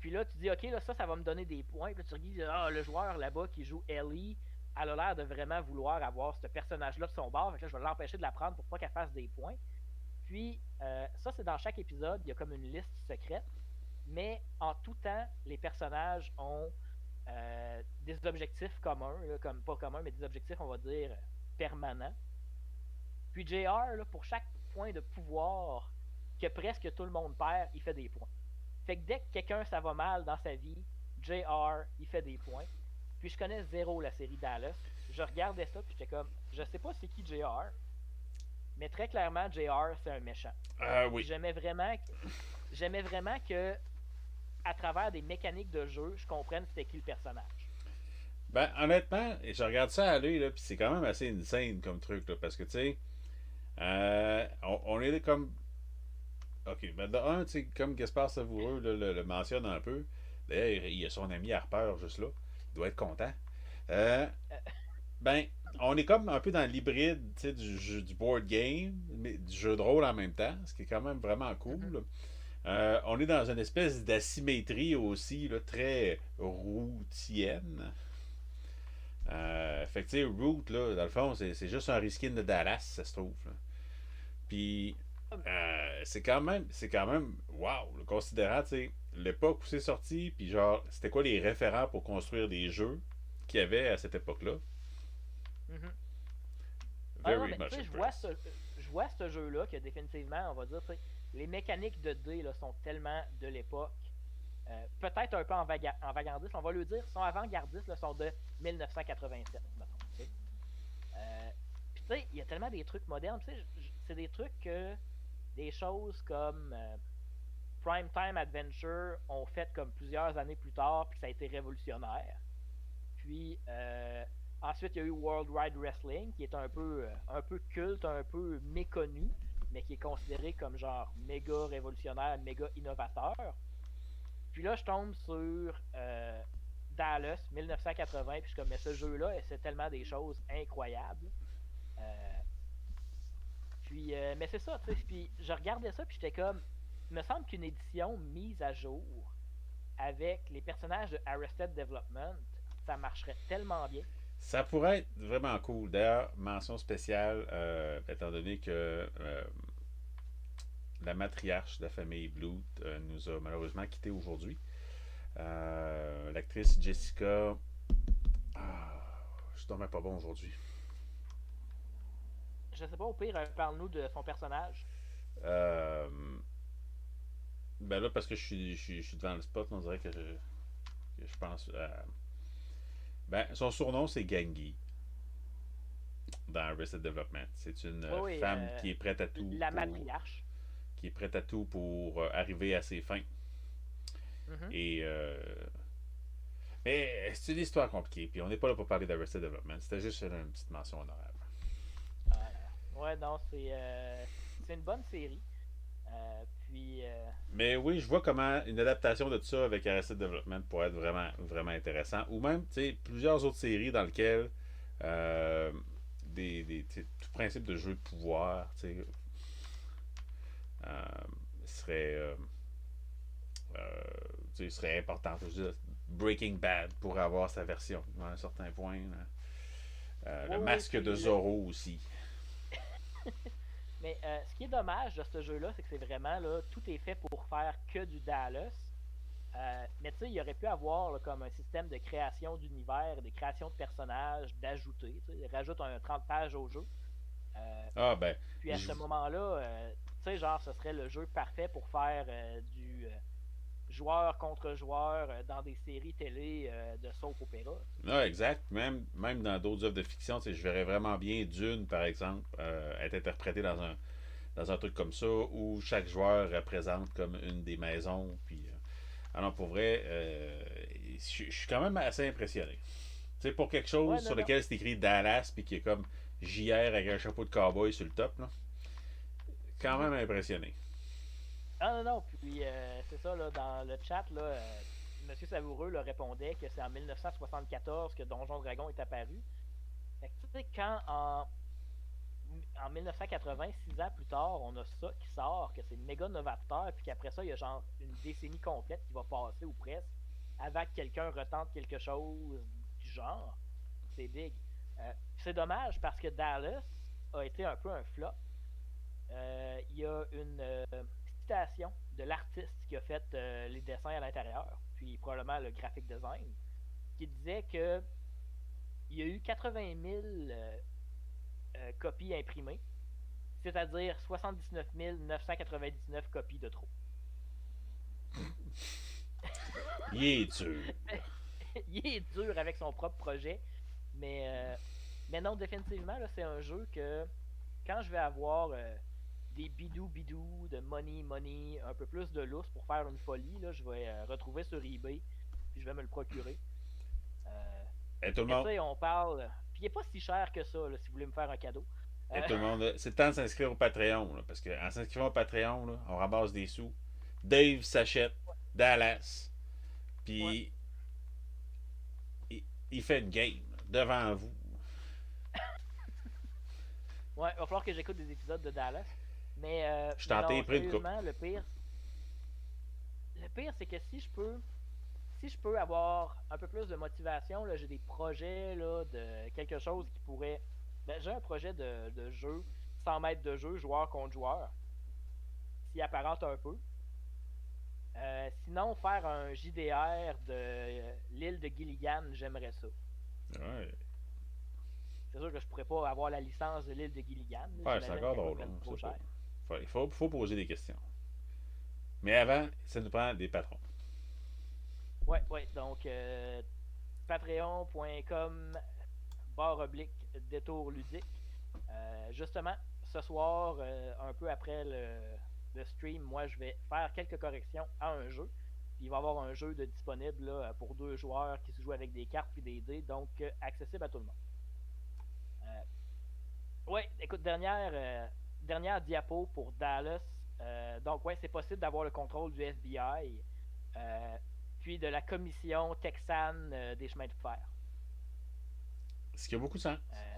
Puis là, tu dis, OK, là, ça va me donner des points. Puis là, tu regardes, ah, le joueur là-bas qui joue Ellie, elle a l'air de vraiment vouloir avoir ce personnage-là de son bord. Fait que là, je vais l'empêcher de la prendre pour pas qu'elle fasse des points. Puis, ça, c'est dans chaque épisode, il y a comme une liste secrète. Mais en tout temps, les personnages ont des objectifs communs, là, comme pas communs, mais des objectifs, on va dire, permanents. Puis JR, là, pour chaque point de pouvoir que presque tout le monde perd, il fait des points. Fait que dès que quelqu'un ça va mal dans sa vie, JR, il fait des points. Puis je connais zéro la série Dallas. Je regardais ça, puis j'étais comme, je sais pas c'est qui JR, mais très clairement, JR, c'est un méchant. Puis Oui. j'aimais vraiment que, à travers des mécaniques de jeu, je comprenne c'était qui le personnage. Ben, honnêtement, je regarde ça aller, là, puis c'est quand même assez insane comme truc, là, parce que, tu sais, on est comme. Ok, ben, de un, tu sais, comme Gaspard Savoureux le mentionne un peu, d'ailleurs, il y a son ami Harper juste là, il doit être content. Euh, Euh, ben, on est comme un peu dans l'hybride, tu sais, du board game, mais du jeu de rôle en même temps, ce qui est quand même vraiment mhm. cool. On est dans une espèce d'asymétrie aussi, là, très routienne. Fait que, tu sais, Root, là, dans le fond, c'est juste un reskin de Dallas, ça se trouve. Là. Puis, c'est quand même, wow, le considérant, tu sais, l'époque où c'est sorti, puis genre, c'était quoi les référents pour construire des jeux qu'il y avait à cette époque-là. Mhm. Ah non, Very mais tu much sais, impressed. je vois ce jeu-là que définitivement, on va dire, tu sais, les mécaniques de dés là, sont tellement de l'époque. Peut-être un peu avant-gardistes, on va le dire, sont avant-gardistes, là, sont de 1987, mettons, tu sais. Puis tu sais, il y a tellement des trucs modernes, tu sais, c'est des trucs que des choses comme Prime Time Adventure ont fait comme plusieurs années plus tard, puis ça a été révolutionnaire. Puis ensuite, il y a eu World Wide Wrestling, qui est un peu culte, un peu méconnu, mais qui est considéré comme genre méga révolutionnaire, méga innovateur. Puis là, je tombe sur Dallas 1980, puis je suis comme, mais ce jeu-là, c'est tellement des choses incroyables. Euh, mais c'est ça, tu sais. Puis je regardais ça, puis j'étais comme, Il me semble qu'une édition mise à jour avec les personnages de Arrested Development, ça marcherait tellement bien. Ça pourrait être vraiment cool. D'ailleurs, mention spéciale, étant donné que la matriarche de la famille Bluth nous a malheureusement quittés aujourd'hui. L'actrice Jessica. Ah, je dormais pas bon aujourd'hui. Je sais pas, au pire, parle-nous de son personnage. Euh, ben là, parce que je suis devant le spot, on dirait que je pense. Ben, son surnom, c'est Gangi dans Arrested Development. C'est une Oui, oui, femme qui est prête à tout la pour matriarche. arriver à ses fins. Mhm. Et mais c'est une histoire compliquée. Puis on n'est pas là pour parler d'Arrested Development. C'était juste une petite mention honorable. Ouais, non, c'est une bonne série. Puis, Mais oui, je vois comment une adaptation de ça avec Arrested Development pourrait être vraiment, vraiment intéressant. Ou même, tu sais, plusieurs autres séries dans lesquelles euh, tout principe de jeu de pouvoir, tu sais, euh, serait, serait important. Je veux dire, Breaking Bad pourrait avoir sa version à un certain point. Le oui, oui, masque de puis Zorro aussi. mais ce qui est dommage de ce jeu-là, c'est que c'est vraiment là, tout est fait pour faire que du Dallas. Mais tu sais, il aurait pu avoir là, comme un système de création d'univers, de création de personnages, d'ajouter. Rajoute un 30 pages au jeu. Euh, Ah ben, puis à je, ce moment-là, tu sais, genre, ce serait le jeu parfait pour faire du joueur contre joueur dans des séries télé de soap opéra. ah, exact. Même dans d'autres œuvres de fiction, je verrais vraiment bien Dune, par exemple, être interprété dans un truc comme ça, où chaque joueur représente comme une des maisons. Puis, alors, pour vrai, je suis quand même assez impressionné. Tu sais, pour quelque Ouais, chose non, sur non. lequel c'est écrit Dallas, puis qui est comme JR avec un chapeau de cowboy sur le top, là, quand Mhm. même impressionné. Ah, non, non. Puis c'est ça, là, dans le chat, là, Monsieur Savoureux là, répondait que c'est en 1974 que Donjon Dragon est apparu. Fait que, tu sais, quand en 1980, 6 ans plus tard, on a ça qui sort, que c'est méga novateur, puis qu'après ça, il y a genre une décennie complète qui va passer ou presque, avant que quelqu'un retente quelque chose du genre. C'est big. C'est dommage parce que Dallas a été un peu un flop. Il y a une citation de l'artiste qui a fait les dessins à l'intérieur, puis probablement le graphic design, qui disait que il y a eu 80 000 copies imprimées, c'est-à-dire 79 999 copies de trop. Il est dur. Il est dur avec son propre projet, mais, euh, mais non, définitivement, là, c'est un jeu que quand je vais avoir des bidou de money, un peu plus de lousse pour faire une folie, là, je vais retrouver sur eBay, puis je vais me le procurer. Euh, Et tout le mais tu monde, sais, on parle. Puis il n'est pas si cher que ça, là, si vous voulez me faire un cadeau. et Euh, tout le monde, c'est le temps de s'inscrire au Patreon, là, parce qu'en s'inscrivant au Patreon, là, on ramasse des sous. Dave s'achète Dallas, ouais, puis il, il fait une game devant vous. ouais, il va falloir que j'écoute des épisodes de Dallas. Je Mais tentais non, pris une coupe. sérieusement, le pire, c'est que si je peux avoir un peu plus de motivation, là, j'ai des projets là, de quelque chose qui pourrait. Ben, j'ai un projet de jeu, 100 mètres de jeu, joueur contre joueur, s'y apparente un peu. Sinon, faire un JDR de l'île de Gilligan, j'aimerais ça. Ouais, C'est sûr que je pourrais pas avoir la licence de l'île de Gilligan. ouais c'est J'imagine encore qu'elle drôle, coûterait hein, trop c'est pas. cher. Faut poser des questions. Mais avant, ça nous prend des patrons. Ouais, ouais. Donc, patreon.com barre oblique détour ludique. Justement, ce soir, un peu après le stream, moi, je vais faire quelques corrections à un jeu. Puis il va y avoir un jeu de disponible là, pour 2 joueurs qui se joue avec des cartes et des dés, donc accessible à tout le monde. Ouais, écoute, dernière diapo pour Dallas. Donc, ouais, c'est possible d'avoir le contrôle du FBI, euh, puis de la commission texane des chemins de fer. Ce qui a beaucoup de sens. Euh,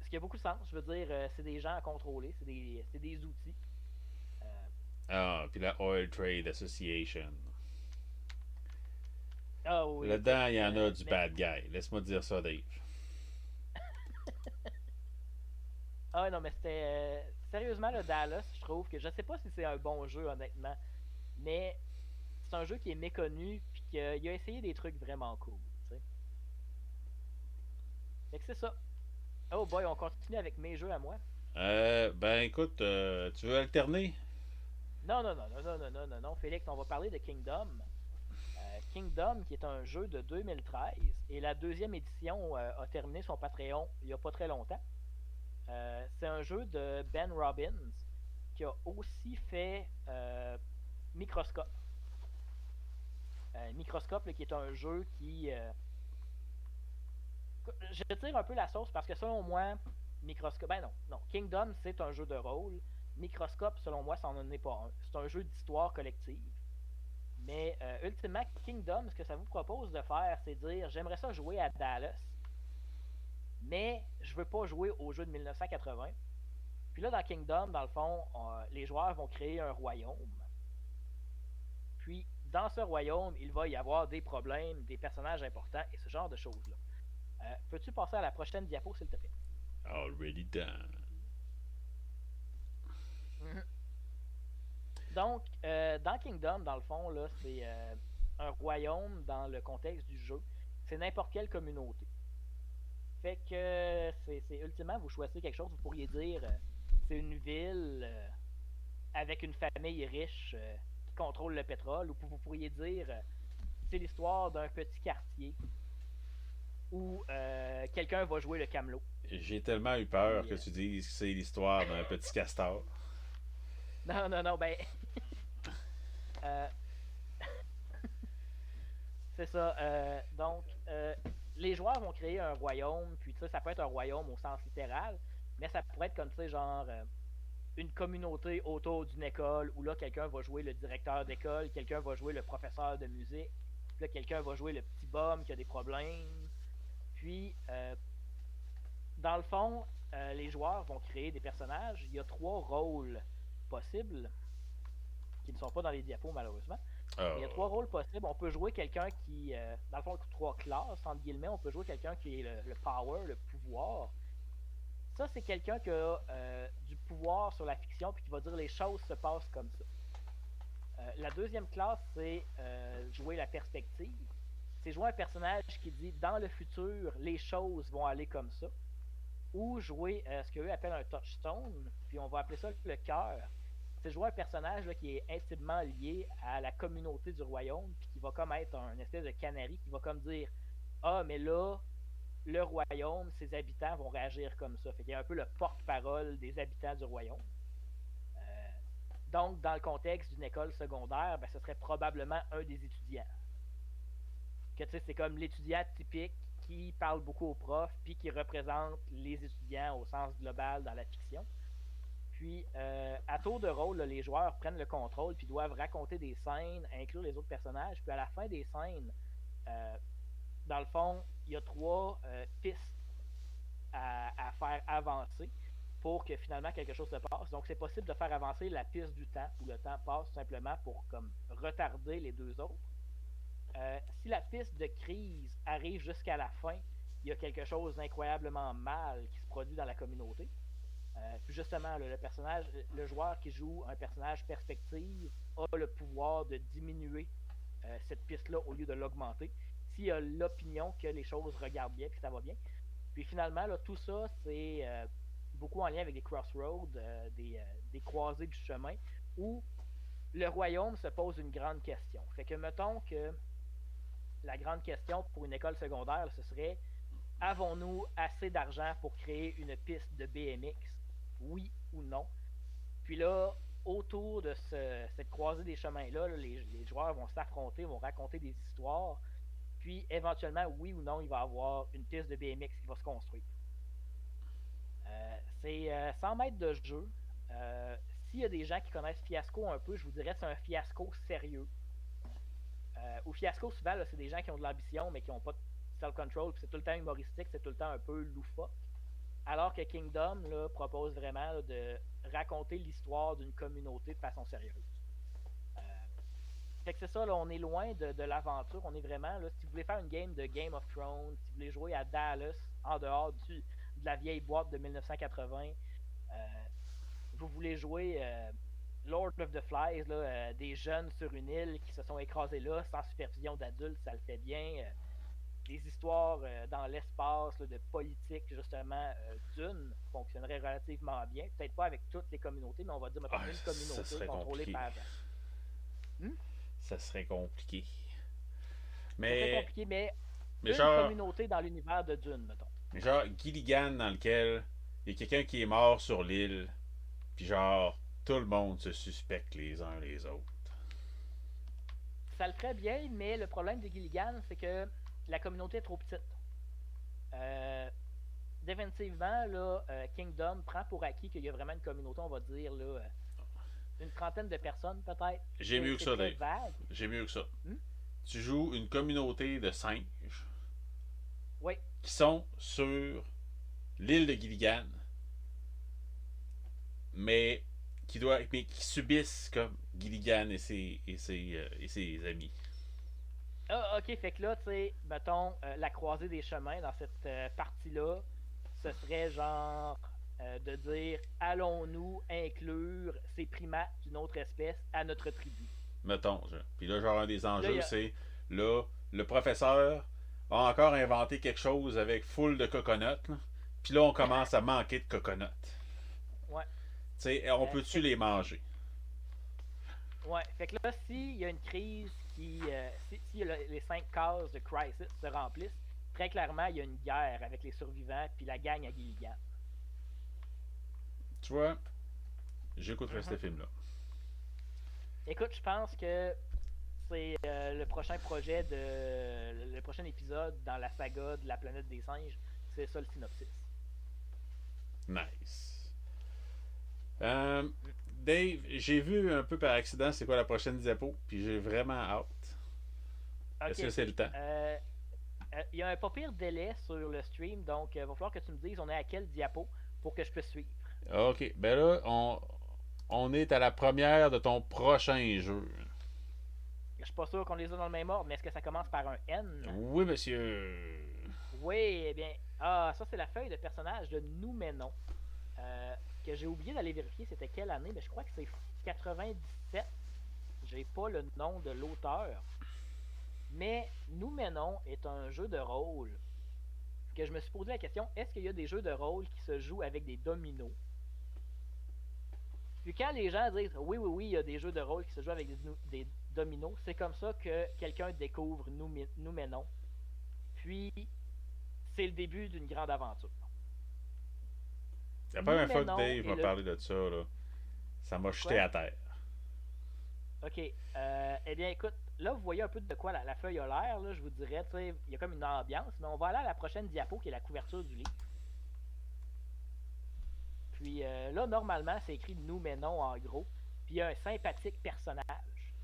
Ce qui a beaucoup de sens. Je veux dire, c'est des gens à contrôler, c'est des outils. Euh, Ah, puis la Oil Trade Association. Ah oui, écoute. Là-dedans, il y en a du Mais bad guy. Laisse-moi te dire ça, Dave. ah non, mais c'était sérieusement le Dallas, je trouve que je sais pas si c'est un bon jeu honnêtement, mais c'est un jeu qui est méconnu puis qu'il a essayé des trucs vraiment cool, tu sais. Fait que c'est ça. Oh boy, on continue avec mes jeux à moi. Ben écoute, tu veux alterner? Non, non, non, non, non, non, non, non, non, Félix, on va parler de Kingdom. Kingdom, qui est un jeu de 2013, et la deuxième édition a terminé son Patreon il n'y a pas très longtemps. C'est un jeu de Ben Robbins qui a aussi fait Microscope. Microscope, là, qui est un jeu qui. Je tire un peu la sauce parce que selon moi, Microscope. Ben non, non. Kingdom, c'est un jeu de rôle. Microscope, selon moi, ça n'en est pas un. C'est un jeu d'histoire collective. Mais ultimement, Kingdom, ce que ça vous propose de faire, c'est dire j'aimerais ça jouer à Dallas, mais je veux pas jouer au jeu de 1980. Puis là, dans Kingdom, dans le fond, les joueurs vont créer un royaume. Puis, dans ce royaume, il va y avoir des problèmes, des personnages importants et ce genre de choses-là. Peux-tu passer à la prochaine diapo, s'il te plaît? Already done. Mhm. Donc, dans Kingdom, dans le fond, là, c'est un royaume dans le contexte du jeu. C'est n'importe quelle communauté. Fait que c'est ultimement, vous choisissez quelque chose, vous pourriez dire c'est une ville avec une famille riche qui contrôle le pétrole, ou vous pourriez dire c'est l'histoire d'un petit quartier où quelqu'un va jouer le camelot. J'ai tellement eu peur Puis, que tu dises que c'est l'histoire d'un petit castor. non, non, non, ben, euh, c'est ça. Donc, les joueurs vont créer un royaume, puis ça peut être un royaume au sens littéral, mais ça pourrait être comme, tu sais, genre, une communauté autour d'une école où là, quelqu'un va jouer le directeur d'école, quelqu'un va jouer le professeur de musique, puis là, quelqu'un va jouer le petit bum qui a des problèmes. Puis, dans le fond, les joueurs vont créer des personnages. Il y a trois rôles possibles, qui ne sont pas dans les diapos malheureusement. Mais il y a trois Oh. rôles possibles. On peut jouer quelqu'un qui, dans le fond, trois classes, entre guillemets. On peut jouer quelqu'un qui est le power, le pouvoir. Ça, c'est quelqu'un qui a du pouvoir sur la fiction puis qui va dire les choses se passent comme ça. La deuxième classe, c'est jouer la perspective. C'est jouer un personnage qui dit dans le futur, les choses vont aller comme ça. Ou jouer ce qu'eux appellent un touchstone, puis on va appeler ça le cœur. C'est jouer un personnage là, qui est intimement lié à la communauté du royaume, puis qui va comme être un espèce de canari qui va comme dire ah, mais là, le royaume, ses habitants vont réagir comme ça. Fait qu'il y a un peu le porte-parole des habitants du royaume. Euh, donc, dans le contexte d'une école secondaire, ben, ce serait probablement un des étudiants. Que tu sais, c'est comme l'étudiant typique qui parle beaucoup aux profs, puis qui représente les étudiants au sens global dans la fiction. Puis, à tour de rôle, là, les joueurs prennent le contrôle, puis doivent raconter des scènes, inclure les autres personnages. Puis, à la fin des scènes, euh, dans le fond, il y a trois pistes à faire avancer pour que finalement quelque chose se passe. Donc, c'est possible de faire avancer la piste du temps, où le temps passe simplement pour comme retarder les deux autres. Si la piste de crise arrive jusqu'à la fin, il y a quelque chose d'incroyablement mal qui se produit dans la communauté. Puis justement, le personnage, le joueur qui joue un personnage perspective a le pouvoir de diminuer cette piste-là au lieu de l'augmenter. S'il a l'opinion que les choses regardent bien, que ça va bien. Puis finalement, là, tout ça, c'est beaucoup en lien avec des crossroads, des croisées du chemin, où le royaume se pose une grande question. Fait que mettons que la grande question pour une école secondaire, ce serait avons-nous assez d'argent pour créer une piste de BMX? Oui ou non? Puis là, autour de cette croisée des chemins-là, les joueurs vont s'affronter, vont raconter des histoires. Puis éventuellement, oui ou non, il va y avoir une piste de BMX qui va se construire. C'est 100 mètres de jeu. S'il y a des gens qui connaissent Fiasco un peu, je vous dirais que c'est un fiasco sérieux. Au fiasco, souvent, là, c'est des gens qui ont de l'ambition, mais qui n'ont pas de self-control, puis c'est tout le temps humoristique, c'est tout le temps un peu loufoque. Alors que Kingdom là, propose vraiment là, de raconter l'histoire d'une communauté de façon sérieuse. Euh, Fait que c'est ça, là, on est loin de l'aventure. On est vraiment, là, si vous voulez faire une game de Game of Thrones, si vous voulez jouer à Dallas, en dehors de la vieille boîte de 1980, euh, vous voulez jouer Lord of the Flies, là, des jeunes sur une île qui se sont écrasés là, sans supervision d'adultes, ça le fait bien. Des histoires dans l'espace, là, de politique, justement, d'une fonctionnerait relativement bien. Peut-être pas avec toutes les communautés, mais on va dire, mettons, Ah, une ça communauté serait contrôlée compliqué. par. Hmm? Ça serait compliqué. Ça serait Mais, compliqué, mais mais une genre, communauté dans l'univers de Dune, mettons. genre Gilligan dans lequel il y a quelqu'un qui est mort sur l'île, puis genre, tout le monde se suspecte les uns les autres. Ça le ferait bien, mais le problème de Gilligan, c'est que la communauté est trop petite. Euh, Définitivement, là, Kingdom prend pour acquis qu'il y a vraiment une communauté, on va dire, là, une trentaine de personnes peut-être. J'ai mieux que C'est ça, très Dave. vague. J'ai mieux que ça. Hmm? Tu joues une communauté de singes Oui, qui sont sur l'île de Gilligan, mais mais qui subissent comme Gilligan et ses amis. ah, ok, fait que là, tu sais, mettons, la croisée des chemins dans cette partie-là, ce serait genre de dire allons-nous inclure ces primates d'une autre espèce à notre tribu. Mettons. Puis là, genre, un des Puis là, il y enjeux, a. c'est là, le professeur a encore inventé quelque chose avec full de coconuts. Puis là, on commence à manquer de coconuts. Ouais. Tu sais, on peut-tu Fait, les manger? ouais. Fait que là, s'il y a une crise qui. Si les 5 cases de Crisis se remplissent, très clairement, il y a une guerre avec les survivants puis la gang à Gilligan. Tu vois, j'écouterai ce Mhm. film-là. Écoute, je pense que c'est le prochain projet le prochain épisode dans la saga de la planète des singes. C'est ça le synopsis. Nice. Euh, Dave, j'ai vu un peu par accident c'est quoi la prochaine diapo, puis j'ai vraiment hâte. Ok, Est-ce que c'est ok. le temps? Il y a un pas pire délai sur le stream, donc il va falloir que tu me dises on est à quel diapo pour que je puisse suivre. Ok, ben là, on est à la première de ton prochain jeu. Je suis pas sûr qu'on les a dans le même ordre, mais est-ce que ça commence par un N? Oui, monsieur. Oui, eh bien. Ah, ça c'est la feuille de personnage de Noumenon. Euh, que j'ai oublié d'aller vérifier c'était quelle année, mais je crois que c'est 97. J'ai pas le nom de l'auteur. Mais Noumenon est un jeu de rôle que je me suis posé la question, est-ce qu'il y a des jeux de rôle qui se jouent avec des dominos? Puis quand les gens disent oui, oui, oui, il y a des jeux de rôle qui se jouent avec des dominos, c'est comme ça que quelqu'un découvre Noumenon. Puis c'est le début d'une grande aventure. La première fois que Noumenon Dave est m'a le. parlé de ça, là, ça m'a jeté Quoi? à terre. Ok. Eh bien, écoute, là, vous voyez un peu de quoi la feuille a l'air. Là, je vous dirais, tu sais, il y a comme une ambiance, mais on va aller à la prochaine diapo qui est la couverture du livre. Puis là, normalement, c'est écrit nous mais non en gros. Puis il y a un sympathique personnage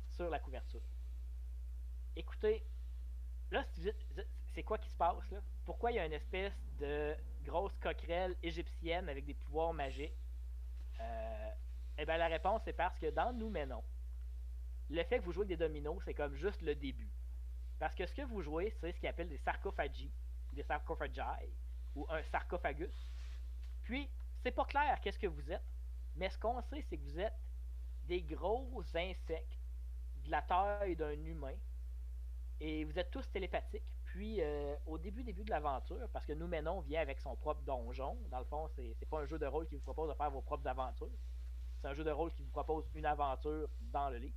sur la couverture. Écoutez, là, c'est quoi qui se passe là? Pourquoi il y a une espèce de grosse coquerelle égyptienne avec des pouvoirs magiques? Eh bien, la réponse, c'est parce que dans nous mais non, le fait que vous jouez avec des dominos, c'est comme juste le début. Parce que ce que vous jouez, c'est ce qu'ils appellent des sarcophagies, des sarcophagi, ou un sarcophagus. Puis, c'est pas clair qu'est-ce que vous êtes, mais ce qu'on sait, c'est que vous êtes des gros insectes de la taille d'un humain, et vous êtes tous télépathiques. Puis, au début de l'aventure, parce que Noumenon vient avec son propre donjon, dans le fond, c'est pas un jeu de rôle qui vous propose de faire vos propres aventures, c'est un jeu de rôle qui vous propose une aventure dans le livre.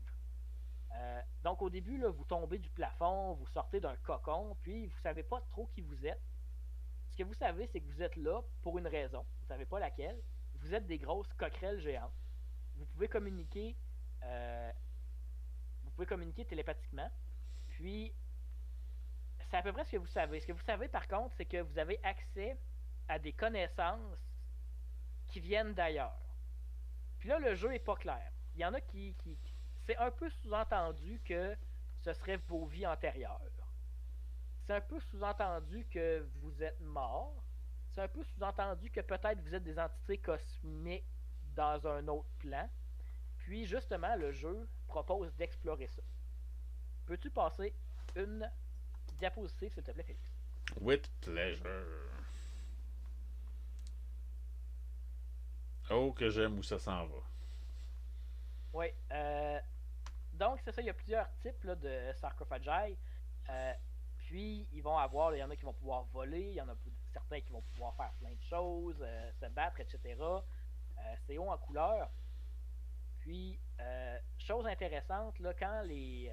Donc au début, là, vous tombez du plafond, vous sortez d'un cocon, puis vous savez pas trop qui vous êtes. Ce que vous savez, c'est que vous êtes là pour une raison. Vous savez pas laquelle. Vous êtes des grosses coquerelles géantes. Vous pouvez communiquer, euh, vous pouvez communiquer télépathiquement. Puis c'est à peu près ce que vous savez. Ce que vous savez par contre, c'est que vous avez accès à des connaissances qui viennent d'ailleurs. Puis là, le jeu est pas clair. Il y en a qui c'est un peu sous-entendu que ce serait vos vies antérieures. C'est un peu sous-entendu que vous êtes mort. c'est un peu sous-entendu que peut-être vous êtes des entités cosmiques dans un autre plan. Puis justement, le jeu propose d'explorer ça. Peux-tu passer une diapositive, s'il te plaît, Félix? With pleasure. Oh, que j'aime où ça s'en va. Oui. Donc, c'est ça, il y a plusieurs types là, de sarcophagi. Puis, ils vont avoir, il y en a qui vont pouvoir voler, il y en a certains qui vont pouvoir faire plein de choses, se battre, etc. C'est haut en couleur. Puis, chose intéressante, là, quand les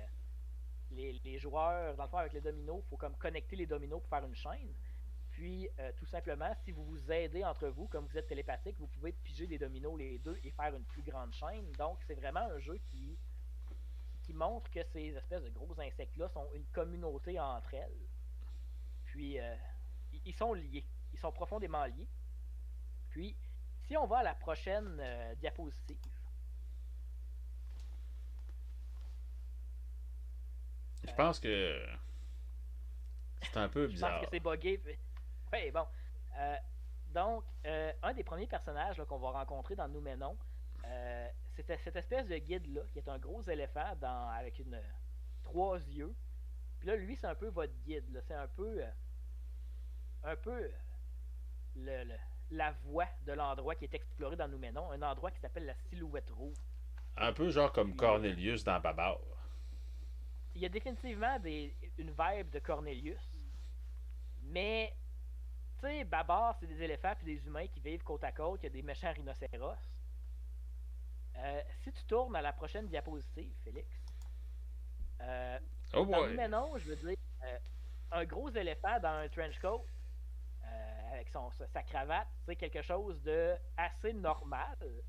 joueurs, dans le fond, avec les dominos, il faut comme connecter les dominos pour faire une chaîne. Puis, tout simplement, si vous vous aidez entre vous, comme vous êtes télépathique, vous pouvez piger des dominos les deux et faire une plus grande chaîne. Donc, c'est vraiment un jeu qui montre que ces espèces de gros insectes-là sont une communauté entre elles. Puis, ils sont liés. Ils sont profondément liés. Puis, si on va à la prochaine diapositive. Je pense que c'est un peu Je pense bizarre. que c'est buggé. Oui, bon. Donc, un des premiers personnages qu'on va rencontrer dans Noumenon, c'était cette espèce de guide-là, qui est un gros éléphant avec trois yeux. Puis là, lui, c'est un peu votre guide. Là. C'est un peu la voie de l'endroit qui est exploré dans Noumenon, un endroit qui s'appelle la Silhouette Rouge. Un peu genre comme Puis, Cornelius dans Babar. il y a définitivement une vibe de Cornelius, mais tu sais, Babar, c'est des éléphants puis des humains qui vivent côte à côte, il y a des méchants rhinocéros. Si tu tournes à la prochaine diapositive, Félix, Oh dans boy! Noumenon, je veux dire, un gros éléphant dans un trench coat, avec sa cravate, c'est quelque chose de assez normal.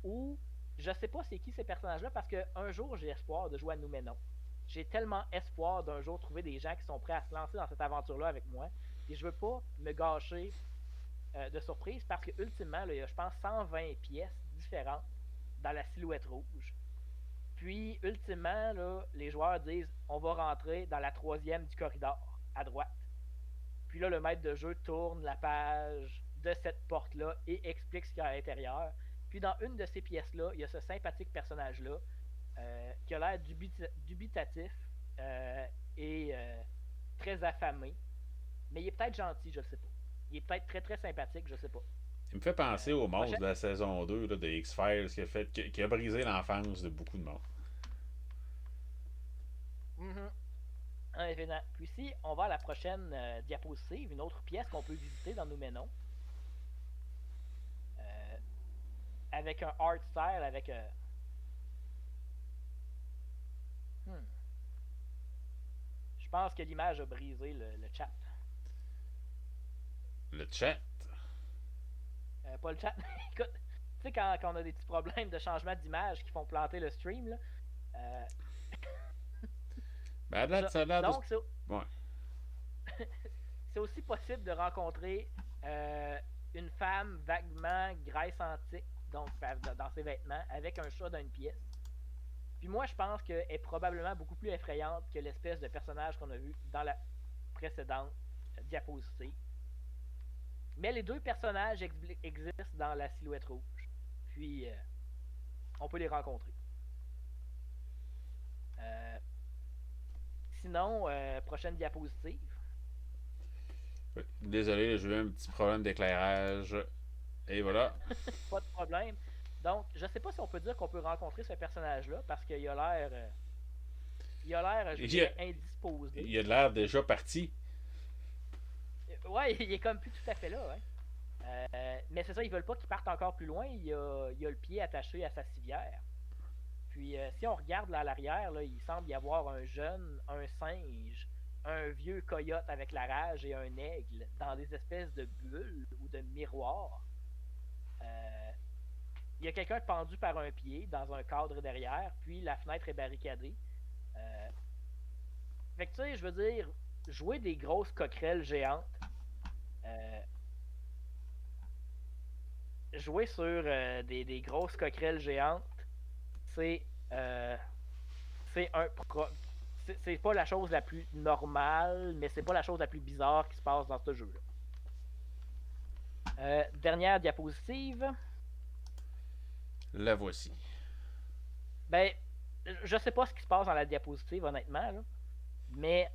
Ou je sais pas c'est qui ces personnages-là parce qu'un jour j'ai espoir de jouer à Noumenon. J'ai tellement espoir d'un jour trouver des gens qui sont prêts à se lancer dans cette aventure-là avec moi. Et je veux pas me gâcher de surprise parce que ultimement, là, il y a, je pense, 120 pièces différentes dans la Silhouette Rouge. Puis, ultimement, là, les joueurs disent on va rentrer dans la troisième du corridor, à droite. Puis là, le maître de jeu tourne la page de cette porte-là et explique ce qu'il y a à l'intérieur. Puis dans une de ces pièces-là, il y a ce sympathique personnage-là qui a l'air dubitatif et très affamé. Mais il est peut-être gentil, je ne sais pas. Il est peut-être très très sympathique, je ne sais pas. Il me fait penser au monstre Prochaine. de la saison 2 là, de X-Files qui a brisé l'enfance de beaucoup de monde. Mm-hmm. Évidemment. Puis si on va à la prochaine diapositive, une autre pièce qu'on peut visiter dans Noumenon, avec un art style, avec je pense que l'image a brisé le chat. Le chat. Pas le chat. Écoute, tu sais, quand on a des petits problèmes de changement d'image qui font planter le stream, là, Ben, là, ça a l'air de. donc, Ouais. c'est aussi possible de rencontrer une femme vaguement Grèce antique, donc dans ses vêtements, avec un chat dans une pièce. Puis moi, je pense qu'elle est probablement beaucoup plus effrayante que l'espèce de personnage qu'on a vu dans la précédente diapositive. Mais les deux personnages existent dans la Silhouette Rouge. Puis, on peut les rencontrer. Sinon, prochaine diapositive. Oui. Désolé, j'ai eu un petit problème d'éclairage. Et voilà. Pas de problème. Donc, je sais pas si on peut dire qu'on peut rencontrer ce personnage-là parce qu'il a l'air. Il a l'air, je dirais, indisposé. Il a l'air déjà parti. Ouais, il est comme plus tout à fait là. Hein. Mais c'est ça, ils veulent pas qu'il parte encore plus loin. Il a le pied attaché à sa civière. Puis, si on regarde là à l'arrière, là, il semble y avoir un jeune, un singe, un vieux coyote avec la rage et un aigle dans des espèces de bulles ou de miroirs. Il y a quelqu'un pendu par un pied dans un cadre derrière, puis la fenêtre est barricadée. Fait que tu sais, je veux dire, jouer des grosses coquerelles géantes, jouer sur des grosses coquerelles géantes, c'est c'est pas la chose la plus normale, mais c'est pas la chose la plus bizarre qui se passe dans ce jeu-là. Dernière diapositive. La voici. Ben, je sais pas ce qui se passe dans la diapositive, honnêtement, là. Mais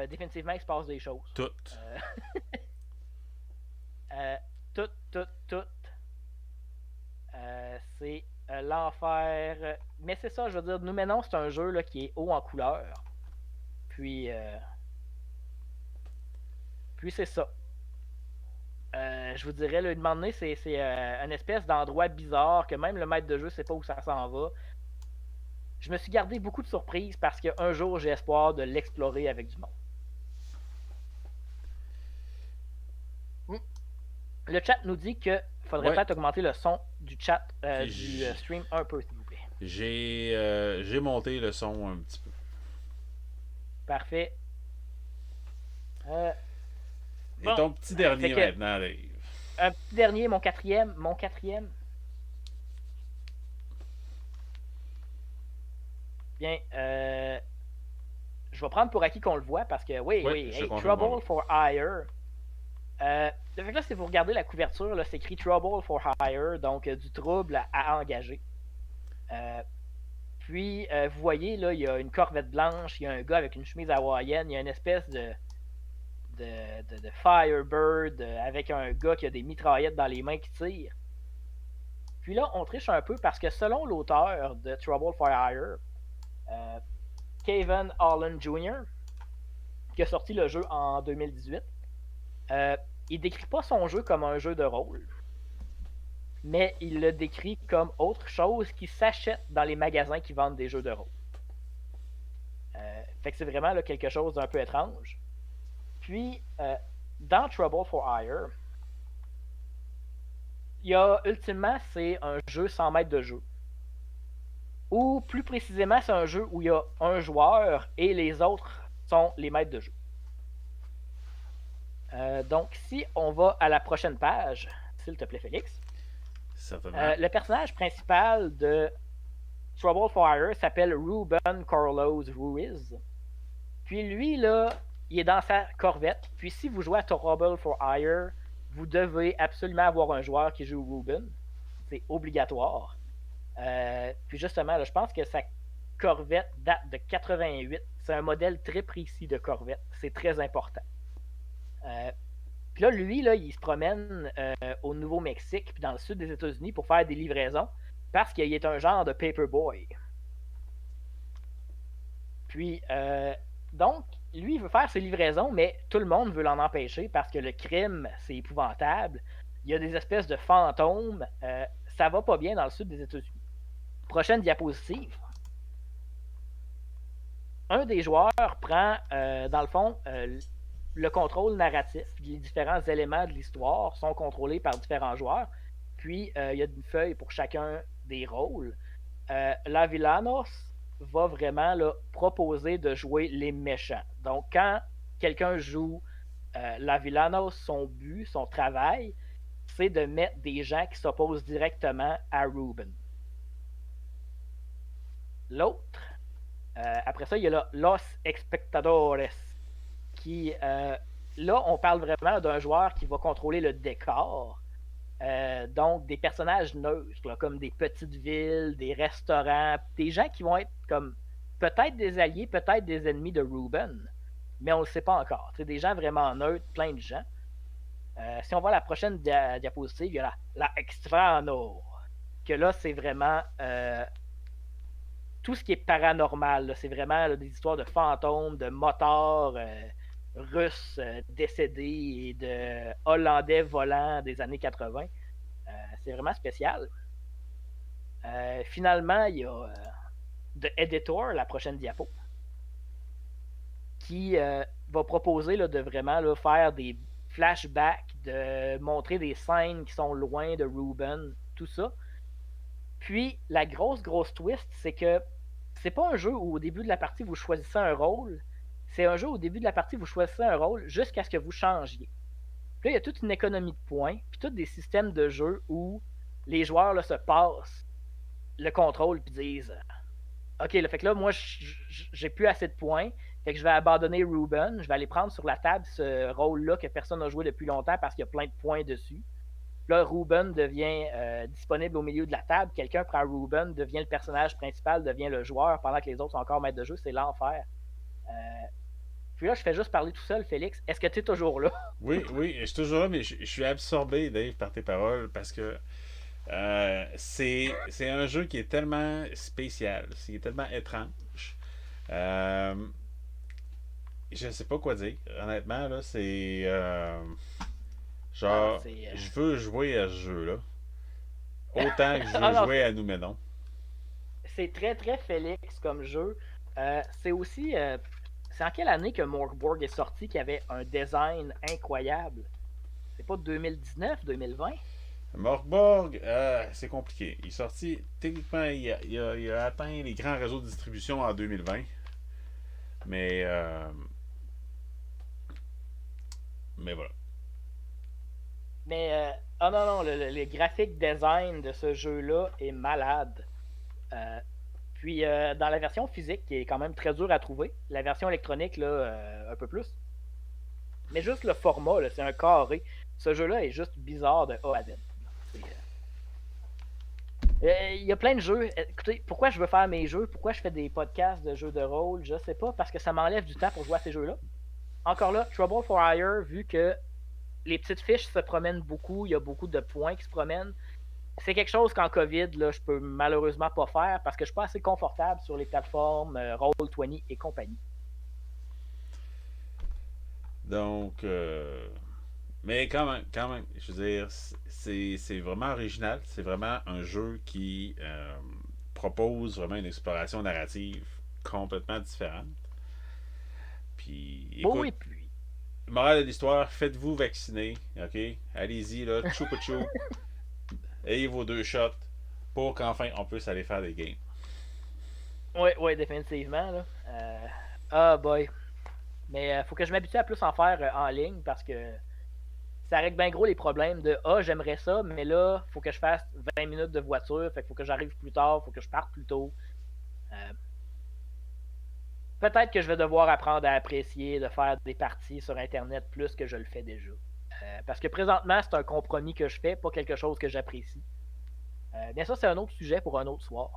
définitivement, il se passe des choses. Toutes. Tout. C'est l'enfer. Mais c'est ça, je veux dire, nous maintenant, c'est un jeu là, qui est haut en couleur. Puis c'est ça. Je vous dirais, là, une moment donné, c'est une espèce d'endroit bizarre que même le maître de jeu sait pas où ça s'en va. Je me suis gardé beaucoup de surprises parce qu'un jour, j'ai espoir de l'explorer avec du monde. Le chat nous dit que faudrait Ouais. peut-être augmenter le son du chat du J'ai- stream un peu, s'il vous plaît. J'ai monté le son un petit peu. Parfait. Et ton petit dernier maintenant, Dave. Un petit dernier, mon quatrième. Bien, je vais prendre pour acquis qu'on le voit parce que, oui, hey, Trouble for Hire. Le fait que là, si vous regardez la couverture, là, c'est écrit Trouble for Hire, donc du trouble à engager. Puis, vous voyez, là, il y a une corvette blanche, il y a un gars avec une chemise hawaïenne, il y a une espèce de Firebird avec un gars qui a des mitraillettes dans les mains qui tire. Puis là, on triche un peu parce que selon l'auteur de Trouble for Hire, Kevin Holland Jr., qui a sorti le jeu en 2018, il décrit pas son jeu comme un jeu de rôle, mais il le décrit comme autre chose qui s'achète dans les magasins qui vendent des jeux de rôle. Fait que c'est vraiment là, quelque chose d'un peu étrange. Puis, dans Trouble for Hire, il y a ultimement, c'est un jeu sans maître de jeu. Ou plus précisément, c'est un jeu où il y a un joueur et les autres sont les maîtres de jeu. Donc, si on va à la prochaine page, s'il te plaît, Félix. Le personnage principal de Trouble for Hire s'appelle Ruben Carlos Ruiz. Puis lui, là, il est dans sa corvette. Puis si vous jouez à Trouble for Hire, vous devez absolument avoir un joueur qui joue Ruben. C'est obligatoire. Puis justement, là, je pense que sa corvette date de 88. C'est un modèle très précis de corvette. C'est très important. Puis là, lui, là, il se promène au Nouveau-Mexique puis dans le sud des États-Unis pour faire des livraisons parce qu'il est un genre de paperboy. Puis, donc, lui, il veut faire ses livraisons, mais tout le monde veut l'en empêcher parce que le crime, c'est épouvantable. Il y a des espèces de fantômes. Ça va pas bien dans le sud des États-Unis. Prochaine diapositive. Un des joueurs prend, dans le fond, le contrôle narratif. Les différents éléments de l'histoire sont contrôlés par différents joueurs. Puis, il y a une feuille pour chacun des rôles. La Villanos va vraiment là, proposer de jouer les méchants. Donc, quand quelqu'un joue la Villanos, son but, son travail, c'est de mettre des gens qui s'opposent directement à Ruben. L'autre, après ça, il y a Los Espectadores, qui, là, on parle vraiment d'un joueur qui va contrôler le décor. Donc, des personnages neutres, là, comme des petites villes, des restaurants, des gens qui vont être comme peut-être des alliés, peut-être des ennemis de Ruben, mais on ne le sait pas encore. C'est des gens vraiment neutres, plein de gens. Si on voit la prochaine diapositive, il y a la Extrano, que là, c'est vraiment tout ce qui est paranormal. C'est vraiment là, des histoires de fantômes, de motards russes décédés et de Hollandais volants des années 80. C'est vraiment spécial. Finalement, il y a The Editor, la prochaine diapo, qui va proposer là, de vraiment là, faire des flashbacks, de montrer des scènes qui sont loin de Ruben, tout ça. Puis, la grosse twist, c'est que c'est pas un jeu où au début de la partie, vous choisissez un rôle. C'est un jeu où au début de la partie, vous choisissez un rôle jusqu'à ce que vous changiez. Puis là, il y a toute une économie de points, puis tous des systèmes de jeu où les joueurs là, se passent le contrôle puis disent OK, là, fait que là, moi, j'ai plus assez de points, fait que je vais abandonner Ruben, je vais aller prendre sur la table ce rôle-là que personne n'a joué depuis longtemps parce qu'il y a plein de points dessus. Là, Ruben devient disponible au milieu de la table. Quelqu'un prend Ruben, devient le personnage principal, devient le joueur, pendant que les autres sont encore maîtres de jeu. C'est l'enfer. Puis là, je fais juste parler tout seul, Félix. Est-ce que tu es toujours là? Oui, oui, je suis toujours là, mais je suis absorbé, Dave, par tes paroles, parce que c'est un jeu qui est tellement spécial, c'est tellement étrange. Euh, je sais pas quoi dire. Honnêtement, là, c'est. Ah, Genre, c'est. je veux jouer à ce jeu-là. Autant que je Ah veux non, jouer à Nouménon. c'est très très Félix comme jeu. C'est aussi. C'est en quelle année que Morkborg est sorti qui avait un design incroyable? C'est pas 2019, 2020? Morkborg, c'est compliqué. Il est sorti, techniquement, il a atteint les grands réseaux de distribution en 2020. Mais, mais voilà. Mais ah non, non, le graphic design de ce jeu-là est malade. Euh, Puis dans la version physique, qui est quand même très dure à trouver, la version électronique, là, un peu plus. Mais juste le format, là, c'est un carré. Ce jeu-là est juste bizarre de A à Z. Il y a plein de jeux. Écoutez, pourquoi je veux faire mes jeux? Pourquoi je fais des podcasts de jeux de rôle? Je sais pas, parce que ça m'enlève du temps pour jouer à ces jeux-là. Encore là, Trouble for Hire, vu que les petites fiches se promènent beaucoup, il y a beaucoup de points qui se promènent. C'est quelque chose qu'en COVID, là, je peux malheureusement pas faire parce que je suis pas assez confortable sur les plateformes Roll20 et compagnie. Donc, mais quand même, je veux dire, c'est vraiment original. C'est vraiment un jeu qui propose vraiment une exploration narrative complètement différente. Puis, Bon, écoute, et puis. morale de l'histoire, faites-vous vacciner, ok? Allez-y, là, choupa chou. Ayez vos 2 shots pour qu'enfin on puisse aller faire des games. Oui, oui, définitivement. Là. Ah, boy. Mais faut que je m'habitue à plus en faire en ligne parce que ça règle bien gros les problèmes de ah, j'aimerais ça, mais là, faut que je fasse 20 minutes de voiture, fait qu'il faut que j'arrive plus tard, faut que je parte plus tôt. Euh, Peut-être que je vais devoir apprendre à apprécier de faire des parties sur Internet plus que je le fais déjà. Parce que présentement, c'est un compromis que je fais, pas quelque chose que j'apprécie. Bien ça, c'est un autre sujet pour un autre soir.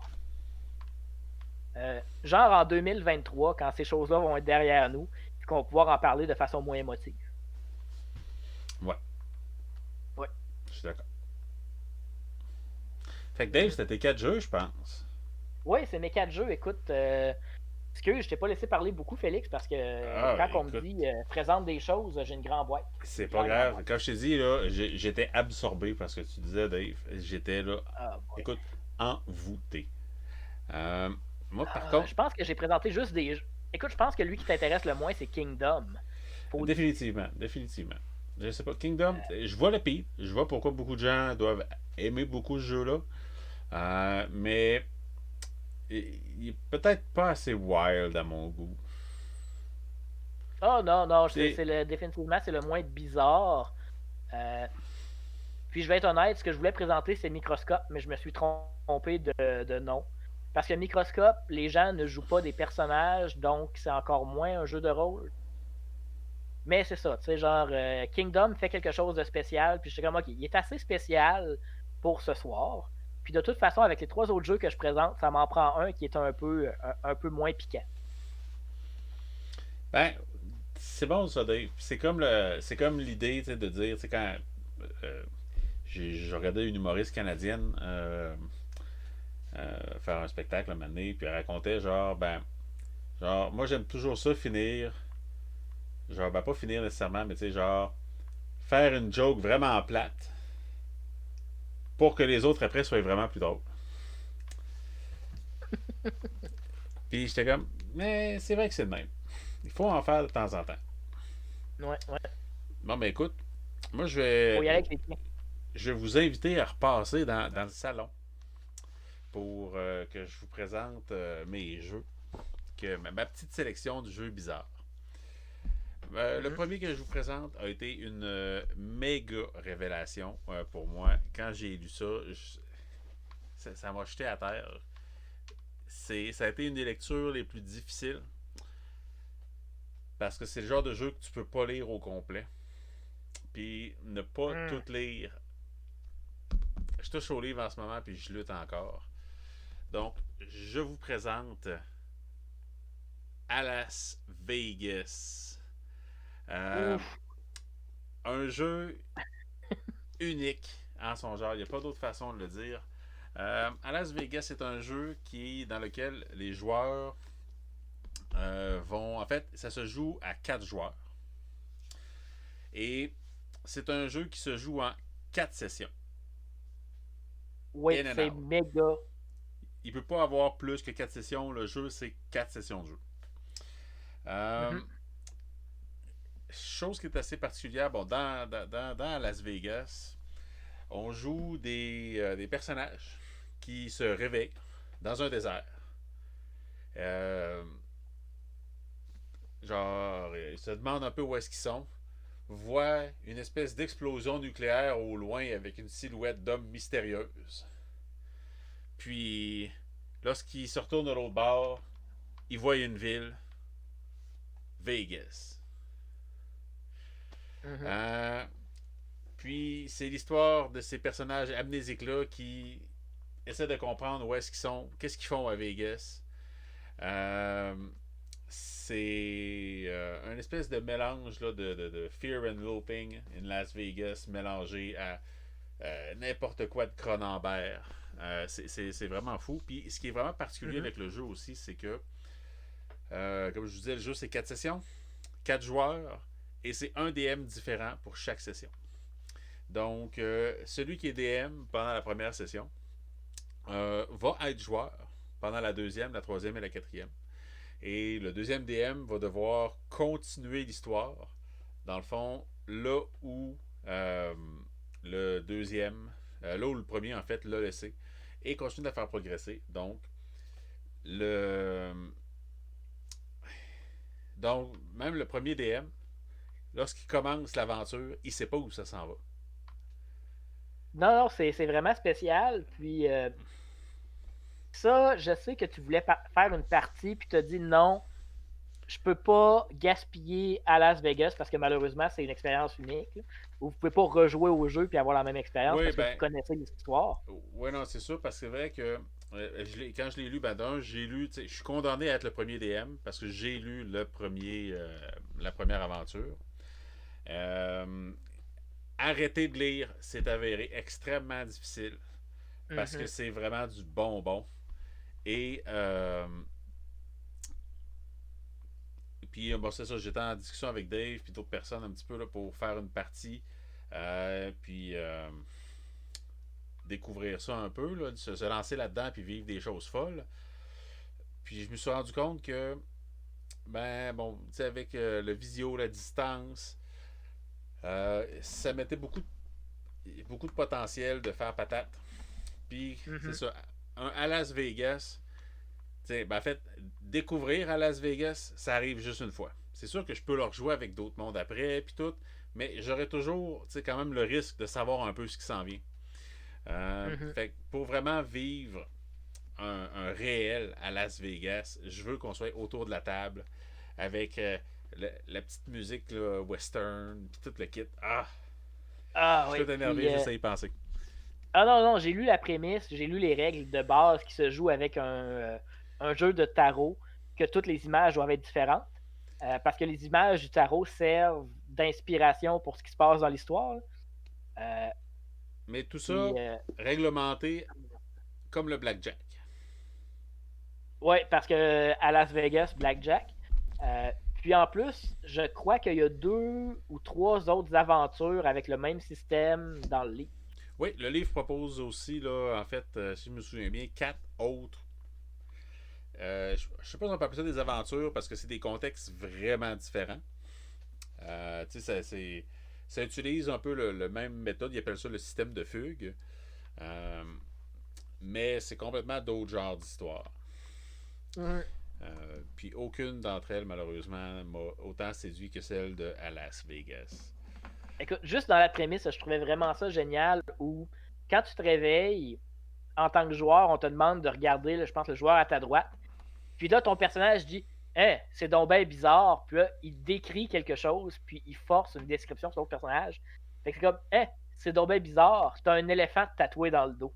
Genre en 2023, quand ces choses-là vont être derrière nous, puis qu'on va pouvoir en parler de façon moins émotive. Ouais, Ouais. je suis d'accord. Fait que Dave, c'était tes 4 jeux, je pense. Oui, c'est mes 4 jeux. Écoute, excuse, je t'ai pas laissé parler beaucoup, Félix, parce que Ah, quand on me écoute, dit présente des choses, j'ai une grande boîte. c'est Une pas grande, grande grave. boîte. Comme je t'ai dit, là, j'étais absorbé parce que tu disais, Dave. J'étais là, Ah, boy. écoute, envoûté. Euh, moi, par contre, Je pense que j'ai présenté juste des jeux. Écoute, je pense que lui qui t'intéresse le moins, c'est Kingdom. Faut le dire. définitivement, définitivement. Je sais pas, Kingdom, je vois le pire. Je vois pourquoi beaucoup de gens doivent aimer beaucoup ce jeu-là. Mais il est peut-être pas assez wild à mon goût. Oh non, non, C'est. définitivement, c'est le moins bizarre. Euh, Puis je vais être honnête, ce que je voulais présenter, c'est Microscope, mais je me suis trompé de nom. Parce que Microscope, les gens ne jouent pas des personnages, donc c'est encore moins un jeu de rôle. Mais c'est ça, tu sais, genre Kingdom fait quelque chose de spécial, puis je suis comme, ok, il est assez spécial pour ce soir. Puis de toute façon, avec les 3 autres jeux que je présente, ça m'en prend un qui est un peu moins piquant. Ben, c'est bon ça, Dave. C'est comme l'idée, tu sais, de dire, tu sais, quand euh, j'ai regardé une humoriste canadienne faire un spectacle un moment donné, puis elle racontait genre, moi j'aime toujours ça finir, genre, ben pas finir nécessairement, mais tu sais, genre, faire une joke vraiment plate pour que les autres après soient vraiment plus drôles. Puis j'étais comme, mais c'est vrai que c'est le même. Il faut en faire de temps en temps. Ouais, ouais. Bon, ben écoute, moi Faut y aller avec les pieds. je vais vous inviter à repasser dans le salon pour que je vous présente mes jeux, ma petite sélection de jeux bizarres. Le premier que je vous présente a été une méga révélation pour moi. Quand j'ai lu ça, ça m'a jeté à terre. Ça a été une des lectures les plus difficiles parce que c'est le genre de jeu que tu peux pas lire au complet. Puis ne pas tout lire je touche au livre en ce moment, puis je lutte encore. Donc, je vous présente à Las Vegas. Euh, Ouf. un jeu unique en son genre. Il n'y a pas d'autre façon de le dire. À Las Vegas, c'est un jeu dans lequel les joueurs vont. En fait, ça se joue à 4 joueurs. Et c'est un jeu qui se joue en 4 sessions. Oui, In and c'est out. méga. Il ne peut pas avoir plus que 4 sessions. Le jeu, c'est 4 sessions de jeu. Euh, Mhm. chose qui est assez particulière, bon, dans Las Vegas, on joue des personnages qui se réveillent dans un désert. Euh, genre, ils se demandent un peu où est-ce qu'ils sont, voient une espèce d'explosion nucléaire au loin avec une silhouette d'homme mystérieuse. Puis, lorsqu'ils se retournent de l'autre bord, ils voient une ville, Vegas. Mhm. Euh, puis, c'est l'histoire de ces personnages amnésiques-là qui essaient de comprendre où est-ce qu'ils sont, qu'est-ce qu'ils font à Vegas. Euh, c'est un espèce de mélange là, de Fear and Loathing in Las Vegas mélangé à n'importe quoi de Cronenberg. C'est vraiment fou. Puis ce qui est vraiment particulier Mhm. avec le jeu aussi, c'est que, comme je vous disais, le jeu c'est 4 sessions, 4 joueurs, et c'est un DM différent pour chaque session. Donc, celui qui est DM pendant la première session va être joueur pendant la deuxième, la troisième et la quatrième. Et le deuxième DM va devoir continuer l'histoire, dans le fond, là où le deuxième, là où le premier en fait l'a laissé, et continue de la faire progresser. Le, donc même le premier DM, lorsqu'il commence l'aventure, il sait pas où ça s'en va. Non, non, c'est vraiment spécial. Puis ça, je sais que tu voulais faire une partie, puis tu as dit non, je peux pas gaspiller à Las Vegas parce que malheureusement, c'est une expérience unique. Là, où vous pouvez pas rejouer au jeu puis avoir la même expérience Oui, parce que vous ben, connaissez l'histoire. ouais, non, c'est sûr, parce que c'est vrai que quand je l'ai lu, ben d'un, j'ai lu, je suis condamné à être le premier DM parce que j'ai lu la première aventure. Euh, arrêter de lire, c'est avéré extrêmement difficile parce que Mhm. c'est vraiment du bonbon. Et puis, bon, c'est ça, j'étais en discussion avec Dave puis d'autres personnes un petit peu là, pour faire une partie. Puis découvrir ça un peu, là, se lancer là-dedans puis vivre des choses folles. Puis je me suis rendu compte que, ben bon, tu sais, avec le visio, la distance, ça mettait beaucoup de potentiel de faire patate. Puis, c'est Mhm. ça, à Las Vegas, ben en fait, découvrir à Las Vegas, ça arrive juste une fois. C'est sûr que je peux leur jouer avec d'autres mondes après, puis tout, mais j'aurais toujours, quand même le risque de savoir un peu ce qui s'en vient. Mhm. Fait que pour vraiment vivre un réel à Las Vegas, je veux qu'on soit autour de la table avec la petite musique là, western, puis tout le kit. Ah, je Ah suis oui, tout puis énervé juste à y penser. ah non, non, j'ai lu la prémisse, j'ai lu les règles de base qui se jouent avec un jeu de tarot, que toutes les images doivent être différentes. Parce que les images du tarot servent d'inspiration pour ce qui se passe dans l'histoire. Euh, Mais tout ça puis réglementé comme le blackjack. ouais, parce que à Las Vegas, Blackjack. Puis en plus, je crois qu'il y a 2 ou 3 autres aventures avec le même système dans le livre. Oui, le livre propose aussi, là, en fait, si je me souviens bien, 4 autres. Je ne sais pas si on peut appeler ça des aventures parce que c'est des contextes vraiment différents. Tu sais, ça utilise un peu le même méthode, ils appellent ça le système de fugue. Euh, mais c'est complètement d'autres genres d'histoires. Mhm. Puis aucune d'entre elles, malheureusement, m'a autant séduit que celle de à Las Vegas. Écoute, juste dans la prémisse, je trouvais vraiment ça génial où quand tu te réveilles, en tant que joueur, on te demande de regarder, là, je pense, le joueur à ta droite. Puis là, ton personnage dit hein, c'est donc bien bizarre. Puis là, il décrit quelque chose, puis il force une description sur l'autre personnage. Fait que c'est comme, c'est donc bien bizarre, t'as un éléphant tatoué dans le dos.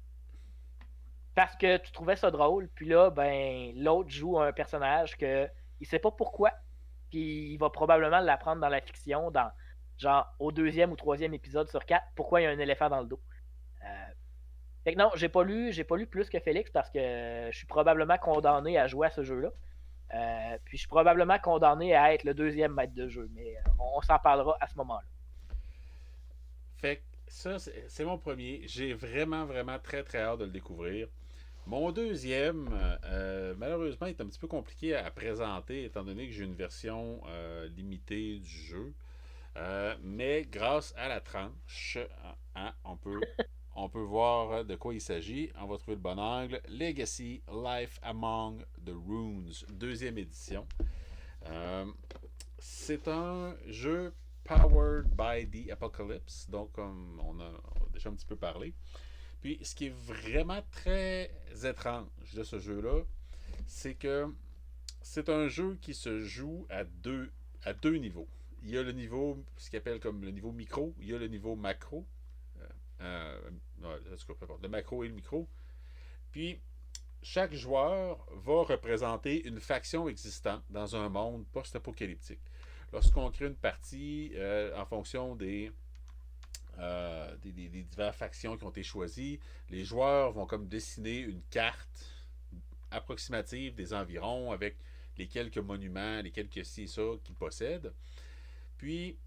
Parce que tu trouvais ça drôle, puis là, ben, l'autre joue un personnage que il sait pas pourquoi, puis il va probablement l'apprendre dans la fiction, dans genre au deuxième ou troisième épisode sur 4, pourquoi il y a un éléphant dans le dos. Euh, Fait que non, j'ai pas lu plus que Félix parce que je suis probablement condamné à jouer à ce jeu-là. Puis je suis probablement condamné à être le deuxième maître de jeu, mais on s'en parlera à ce moment-là. Fait que ça, c'est mon premier. J'ai vraiment, vraiment très, très hâte de le découvrir. Mon deuxième, malheureusement, est un petit peu compliqué à présenter étant donné que j'ai une version limitée du jeu. Mais grâce à la tranche, hein, on peut voir de quoi il s'agit. On va trouver le bon angle. Legacy Life Among the Runes, deuxième édition. Euh, c'est un jeu powered by the Apocalypse, donc comme on a déjà un petit peu parlé. Puis ce qui est vraiment très étrange de ce jeu-là, c'est que c'est un jeu qui se joue à deux niveaux. Il y a le niveau, ce qu'il appelle comme le niveau micro, il y a le niveau macro. Le macro et le micro. Puis, chaque joueur va représenter une faction existante dans un monde post-apocalyptique. Lorsqu'on crée une partie en fonction des diverses factions qui ont été choisies, les joueurs vont comme dessiner une carte approximative des environs avec les quelques monuments, les quelques ci et ça qu'ils possèdent. Puis,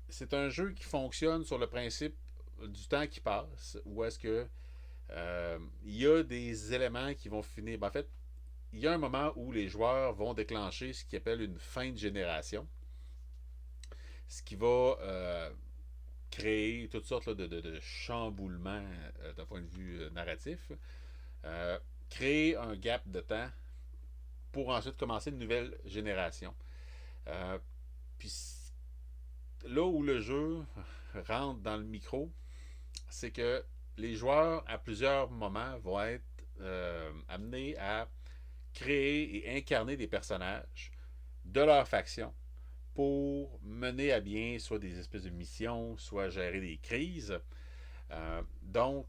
c'est un jeu qui fonctionne sur le principe du temps qui passe, où est-ce que il y a des éléments qui vont finir. Ben, en fait, il y a un moment où les joueurs vont déclencher ce qu'ils appellent une fin de génération, ce qui va créer toutes sortes là, de chamboulements d'un point de vue narratif, euh, créer un gap de temps pour ensuite commencer une nouvelle génération. Euh, Puis là où le jeu rentre dans le micro, c'est que les joueurs, à plusieurs moments, vont être amenés à créer et incarner des personnages de leur faction pour mener à bien soit des espèces de missions, soit gérer des crises. Donc,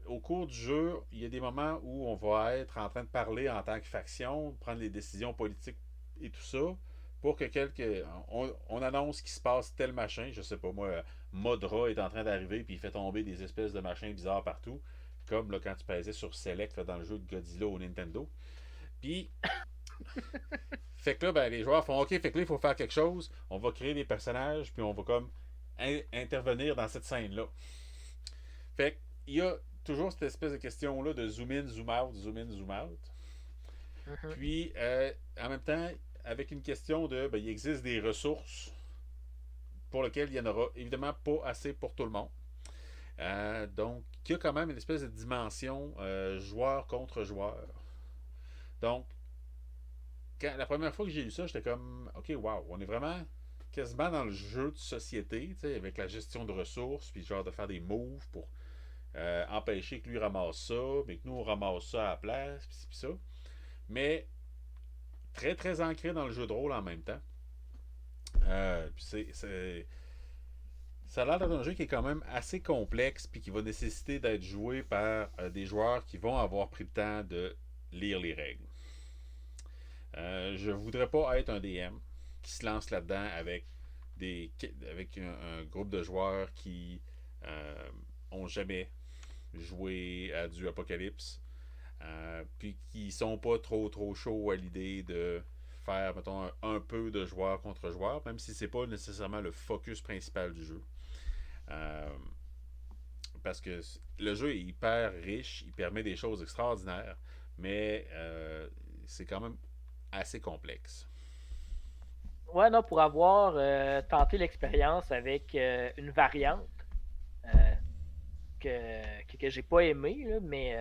au cours du jeu, il y a des moments où on va être en train de parler en tant que faction, prendre les décisions politiques et tout ça, pour que on annonce qu'il se passe tel machin, je sais pas moi, Modra est en train d'arriver puis il fait tomber des espèces de machins bizarres partout, comme là, quand tu pesais sur Select là, dans le jeu de Godzilla au Nintendo. Puis fait que là, ben, les joueurs font OK, fait que là, il faut faire quelque chose. On va créer des personnages, puis on va comme intervenir dans cette scène-là. Fait qu'il y a toujours cette espèce de question-là de zoom in, zoom out, zoom in, zoom out. Mhm. Puis, en même temps, avec une question de, ben, il existe des ressources pour lesquelles il n'y en aura évidemment pas assez pour tout le monde. Donc, il y a quand même une espèce de dimension joueur contre joueur. Donc, la première fois que j'ai lu ça, j'étais comme, OK, wow, on est vraiment quasiment dans le jeu de société, avec la gestion de ressources, puis genre de faire des moves pour empêcher que lui ramasse ça, mais que nous on ramasse ça à la place, puis ça. Mais très très ancré dans le jeu de rôle en même temps. Puis ça a l'air d'être un jeu qui est quand même assez complexe, puis qui va nécessiter d'être joué par des joueurs qui vont avoir pris le temps de lire les règles. Je voudrais pas être un DM qui se lance là-dedans avec un groupe de joueurs qui ont jamais joué à du Apocalypse, puis qui sont pas trop trop chauds à l'idée de faire, mettons, un peu de joueur contre joueur, même si c'est pas nécessairement le focus principal du jeu. Euh, Parce que le jeu est hyper riche, il permet des choses extraordinaires, mais c'est quand même assez complexe. Ouais, non, pour avoir tenté l'expérience avec une variante euh, que j'ai pas aimée, là, mais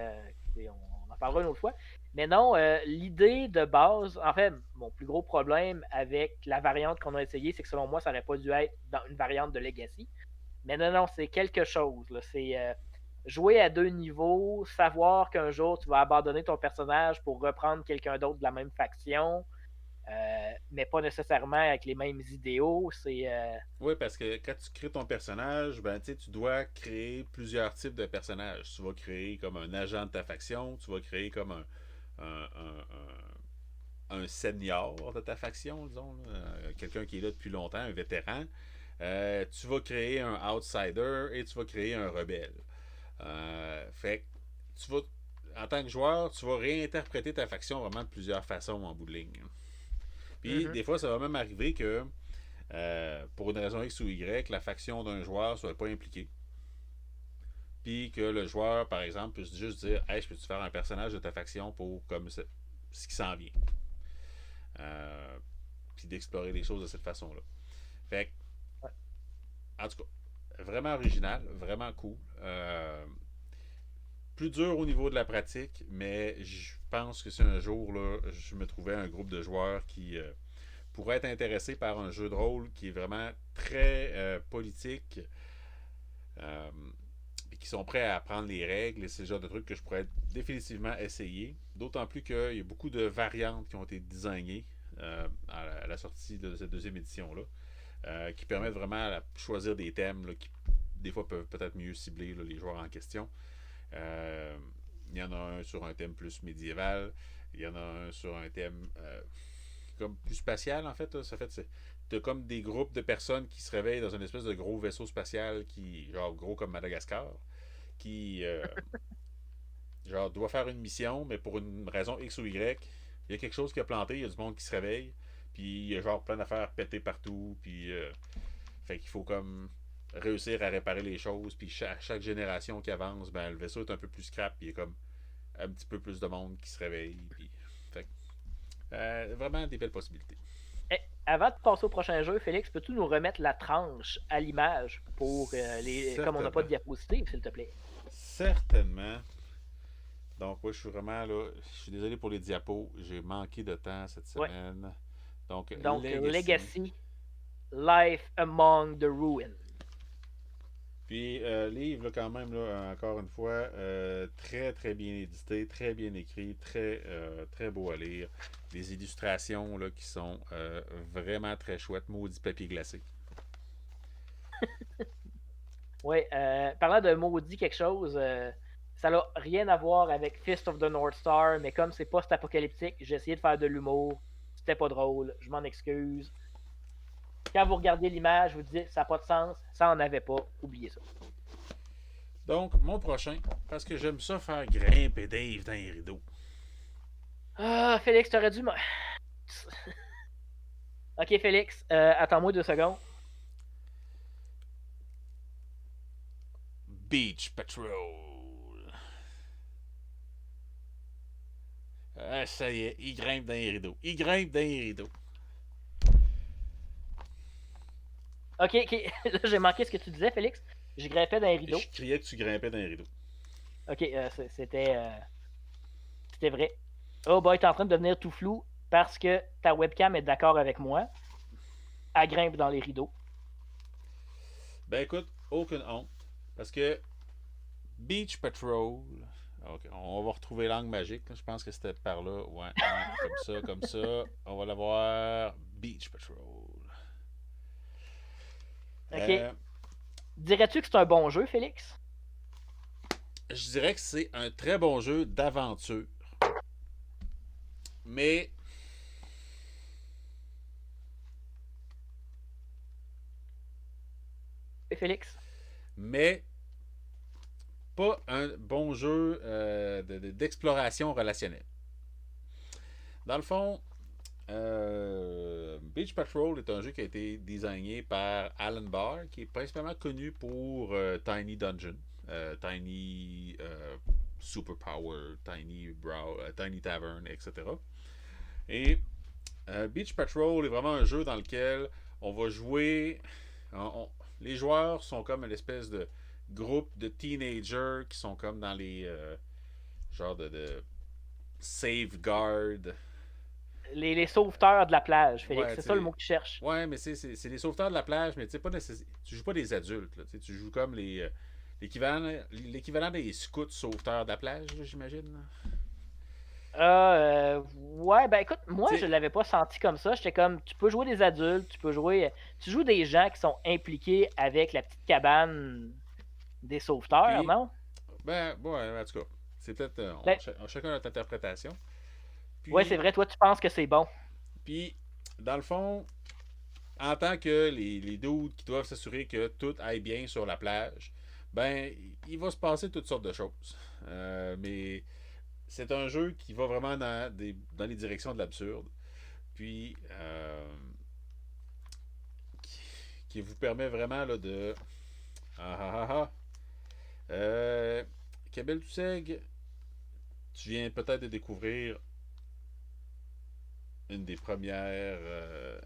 on en parlera une autre fois. Mais non, l'idée de base, en fait, mon plus gros problème avec la variante qu'on a essayée, c'est que selon moi, ça n'aurait pas dû être dans une variante de Legacy. Mais non, non, c'est quelque chose. C'est jouer à deux niveaux, savoir qu'un jour tu vas abandonner ton personnage pour reprendre quelqu'un d'autre de la même faction. mais pas nécessairement avec les mêmes idéaux. Oui, parce que quand tu crées ton personnage, ben, tu dois créer plusieurs types de personnages. Tu vas créer comme un agent de ta faction, tu vas créer comme un, un senior de ta faction, disons, quelqu'un qui est là depuis longtemps, un vétéran. Tu vas créer un outsider et tu vas créer un rebelle. Fait que tu vas, en tant que joueur, tu vas réinterpréter ta faction vraiment de plusieurs façons en bout de ligne. Puis Mhm. des fois, ça va même arriver que pour une raison X ou Y, la faction d'un joueur ne soit pas impliquée. Puis que le joueur, par exemple, puisse juste dire Hey, je peux-tu faire un personnage de ta faction pour comme ce qui s'en vient. Euh, Puis d'explorer les choses de cette façon-là. Fait Ouais. en tout cas, vraiment original, vraiment cool. Plus dur au niveau de la pratique, mais je pense que si un jour là, je me trouvais un groupe de joueurs qui pourrait être intéressé par un jeu de rôle qui est vraiment très politique, euh, et qui sont prêts à apprendre les règles, et c'est le genre de trucs que je pourrais définitivement essayer. D'autant plus qu'il y a beaucoup de variantes qui ont été designées à la sortie de cette deuxième édition-là, qui permettent vraiment de choisir des thèmes là, qui, des fois, peuvent peut-être mieux cibler là, les joueurs en question. Euh, il y en a un sur un thème plus médiéval, il y en a un sur un thème comme plus spatial, en fait. Là. Ça fait t'as comme des groupes de personnes qui se réveillent dans une espèce de gros vaisseau spatial qui, genre gros comme Madagascar, qui genre doit faire une mission, mais pour une raison X ou Y, il y a quelque chose qui a planté, il y a du monde qui se réveille, puis il y a genre plein d'affaires pétées partout, puis fait qu'il faut comme réussir à réparer les choses, puis chaque génération qui avance, ben le vaisseau est un peu plus scrap, puis il y a comme un petit peu plus de monde qui se réveille, puis fait vraiment des belles possibilités. Eh, avant de passer au prochain jeu, Félix, peux-tu nous remettre la tranche à l'image comme on n'a pas Certainement. de diapositive, s'il te plaît? Certainement. Donc, oui, je suis vraiment là. Je suis désolé pour les diapos. J'ai manqué de temps cette Ouais. semaine. Donc, Donc, Legacy. Legacy, Life Among the Ruins. Puis, livre, là, quand même, là, encore une fois, très, très bien édité, très bien écrit, très, très beau à lire. Des illustrations là, qui sont vraiment très chouettes. Maudit papier glacé. Ouais, parlant de maudit quelque chose, ça n'a rien à voir avec Fist of the North Star, mais comme c'est post-apocalyptique, j'ai essayé de faire de l'humour. C'était pas drôle, je m'en excuse. Quand vous regardez l'image, vous dites ça n'a pas de sens, ça en avait pas, oubliez ça. Donc, mon prochain, parce que j'aime ça faire grimper Dave dans les rideaux. Ah, Félix, t'aurais dû. Ok, Félix, attends-moi 2 secondes. Beach Patrol. Ah, ça y est, il grimpe dans les rideaux. Il grimpe dans les rideaux. Ok, ok, là j'ai manqué ce que tu disais, Félix. Je grimpais dans les rideaux. Je criais que tu grimpais dans les rideaux. Ok, c'était vrai. Oh boy, t'es en train de devenir tout flou parce que ta webcam est d'accord avec moi. Elle grimpe dans les rideaux. Ben écoute, aucune honte. Parce que Beach Patrol. Ok, on va retrouver l'angle magique. Je pense que c'était par là. Ouais, comme ça, comme ça. On va l'avoir. Beach Patrol. Ok. Euh, Dirais-tu que c'est un bon jeu, Félix? je dirais que c'est un très bon jeu d'aventure. Mais. Félix? Mais. Pas un bon jeu d'exploration relationnelle. Dans le fond, Beach Patrol est un jeu qui a été designé par Alan Barr, qui est principalement connu pour Tiny Dungeon, Tiny Superpower, Tiny Tavern, etc. Et Beach Patrol est vraiment un jeu dans lequel on va jouer. Les joueurs sont comme une espèce de groupe de teenagers qui sont comme dans les genres de safeguard. Les sauveteurs de la plage, Félix. Ouais, C'est ça le mot que tu cherches. ouais, mais c'est les sauveteurs de la plage, mais tu sais pas tu joues pas des adultes, là, tu joues comme l'équivalent des scouts sauveteurs de la plage, j'imagine. Ouais, ben écoute, moi Tu je sais, l'avais pas senti comme ça. J'étais comme, tu peux jouer des adultes, tu joues des gens qui sont impliqués avec la petite cabane des sauveteurs, puis, non? ben, bon, en tout cas, c'est peut-être, Ben, chacun notre interprétation. ouais, c'est Puis, vrai, toi tu penses que c'est bon. puis, dans le fond, en tant que les dudes qui doivent s'assurer que tout aille bien sur la plage, ben, il va se passer toutes sortes de choses. Mais c'est un jeu qui va vraiment dans les directions de l'absurde. Puis, qui, qui vous permet vraiment là, de. Ah ah ah ah. Kabel Tusseg, tu viens peut-être de découvrir une des premières. Euh,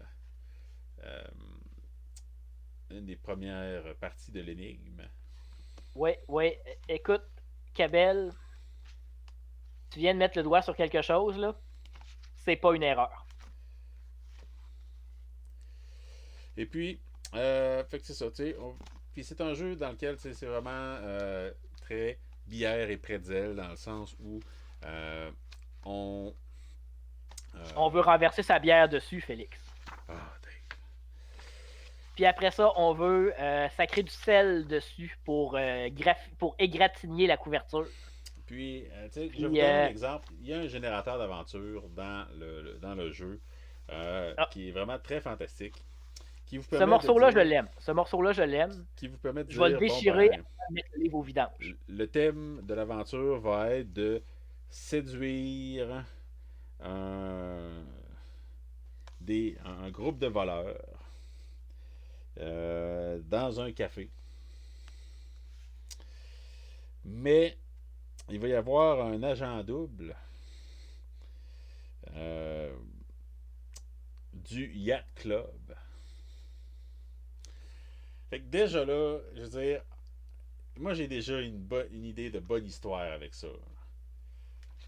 une des premières parties de l'énigme. Ouais, ouais. Écoute, Kabel, tu viens de mettre le doigt sur quelque chose, là. C'est pas une erreur. Et puis, fait que c'est ça, tu sais. Puis c'est un jeu dans lequel c'est vraiment très bière et pretzel, dans le sens où euh, on. On veut euh, renverser sa bière dessus, Félix. ah, Puis après ça, on veut sacrer du sel dessus pour égratigner la couverture. puis, tu sais, je vais vous Puis, donner un exemple. Il y a un générateur d'aventure dans le jeu qui est vraiment très fantastique, qui vous ce permet de morceau-là, je dire, l'aime. Ce morceau-là, je l'aime. qui vous permet de Je vais le dire, bon déchirer ben, avant de mettre le livre au vidange. le thème de l'aventure va être de séduire un, un groupe de voleurs dans un café. Mais il va y avoir un agent double euh, du Yacht Club. Fait que déjà là, je veux dire, moi j'ai déjà une idée de bonne histoire avec ça.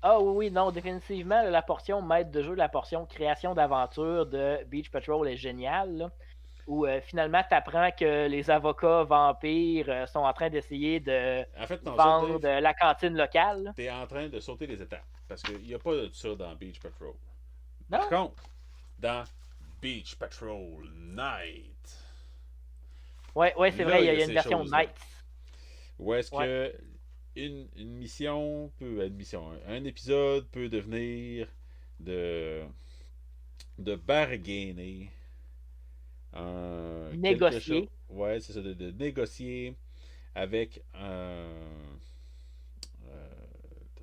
Ah oui, oui, non, définitivement, la portion maître de jeu, la portion création d'aventure de Beach Patrol est géniale. Là, où finalement, tu apprends que les avocats vampires sont en train d'essayer de En fait, non, ça, vendre Dave, la cantine locale. t'es en train de sauter les étapes. Parce qu'il n'y a pas de ça dans Beach Patrol. Par Non? contre, dans Beach Patrol Night, Ouais, ouais, c'est là, vrai, il il y a y a une ces version choses-là. Night. Où est-ce Ouais. que une mission peut. Une mission, un épisode peut devenir de, de bargainer quelque chose. Négocier. Ouais, c'est ça, de négocier avec un.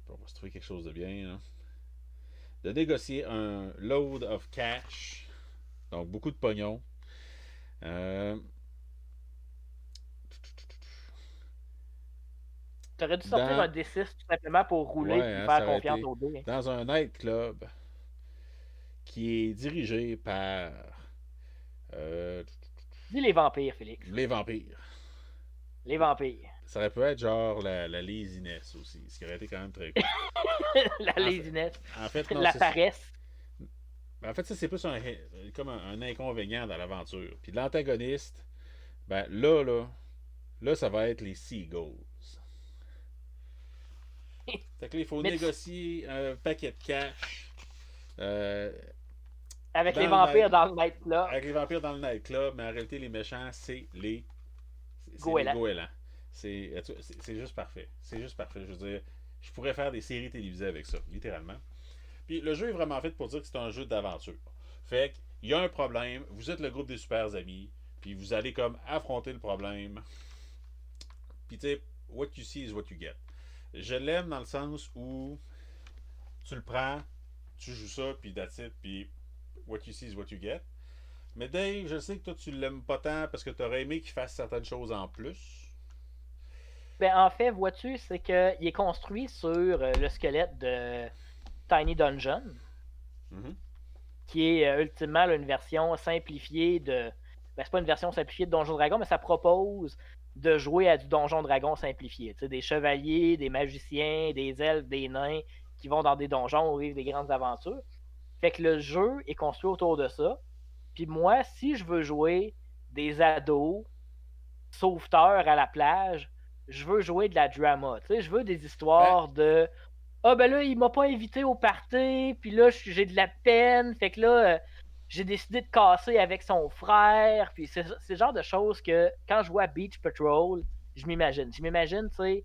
On va se trouver quelque chose de bien. Là. De négocier un load of cash, donc beaucoup de pognon. Euh, T'aurais dû sortir dans. un D6 tout simplement pour rouler Ouais, puis hein, faire ça aurait confiance été. au dé. Hein. Dans un nightclub qui est dirigé par euh, Dis les vampires, Félix. les vampires. Les vampires. Ça aurait pu être genre la laziness aussi, ce qui aurait été quand même très cool. La En fait, laziness. en fait non, La c'est ça. paresse. En fait, ça, c'est plus comme un inconvénient dans l'aventure. Puis l'antagoniste, ben là, ça va être les Seagulls. Fait que là, il faut Mais négocier un paquet de cash euh, avec les dans le vampires night, dans le nightclub, avec les vampires dans le nightclub, mais en réalité, les méchants, c'est les goéland. goélands. C'est juste parfait. C'est juste parfait. Je veux dire, je pourrais faire des séries télévisées avec ça, littéralement. Puis le jeu est vraiment fait pour dire que c'est un jeu d'aventure. Fait qu'il y a un problème, vous êtes le groupe des super amis, puis vous allez comme affronter le problème. Puis tu sais, what you see is what you get. Je l'aime dans le sens où tu le prends, tu joues ça, puis that's it, puis what you see is what you get. Mais Dave, je sais que toi tu l'aimes pas tant parce que tu aurais aimé qu'il fasse certaines choses en plus. Ben, en fait, vois-tu, c'est qu'il est construit sur le squelette de Tiny Dungeon, Mhm. qui est ultimement là, une version simplifiée de. Ben, c'est pas une version simplifiée de Donjon Dragon, mais ça propose de jouer à du Donjon Dragon simplifié. Tu sais, des chevaliers, des magiciens, des elfes, des nains qui vont dans des donjons vivre des grandes aventures. Fait que le jeu est construit autour de ça. Puis moi, si je veux jouer des ados sauveteurs à la plage, je veux jouer de la drama. Tu sais, je veux des Ben, histoires de ah ben là, il m'a pas invité au party, puis là, j'ai de la peine, fait que là, j'ai décidé de casser avec son frère, puis c'est le genre de choses que, quand je vois Beach Patrol, je m'imagine. Je m'imagine, tu sais,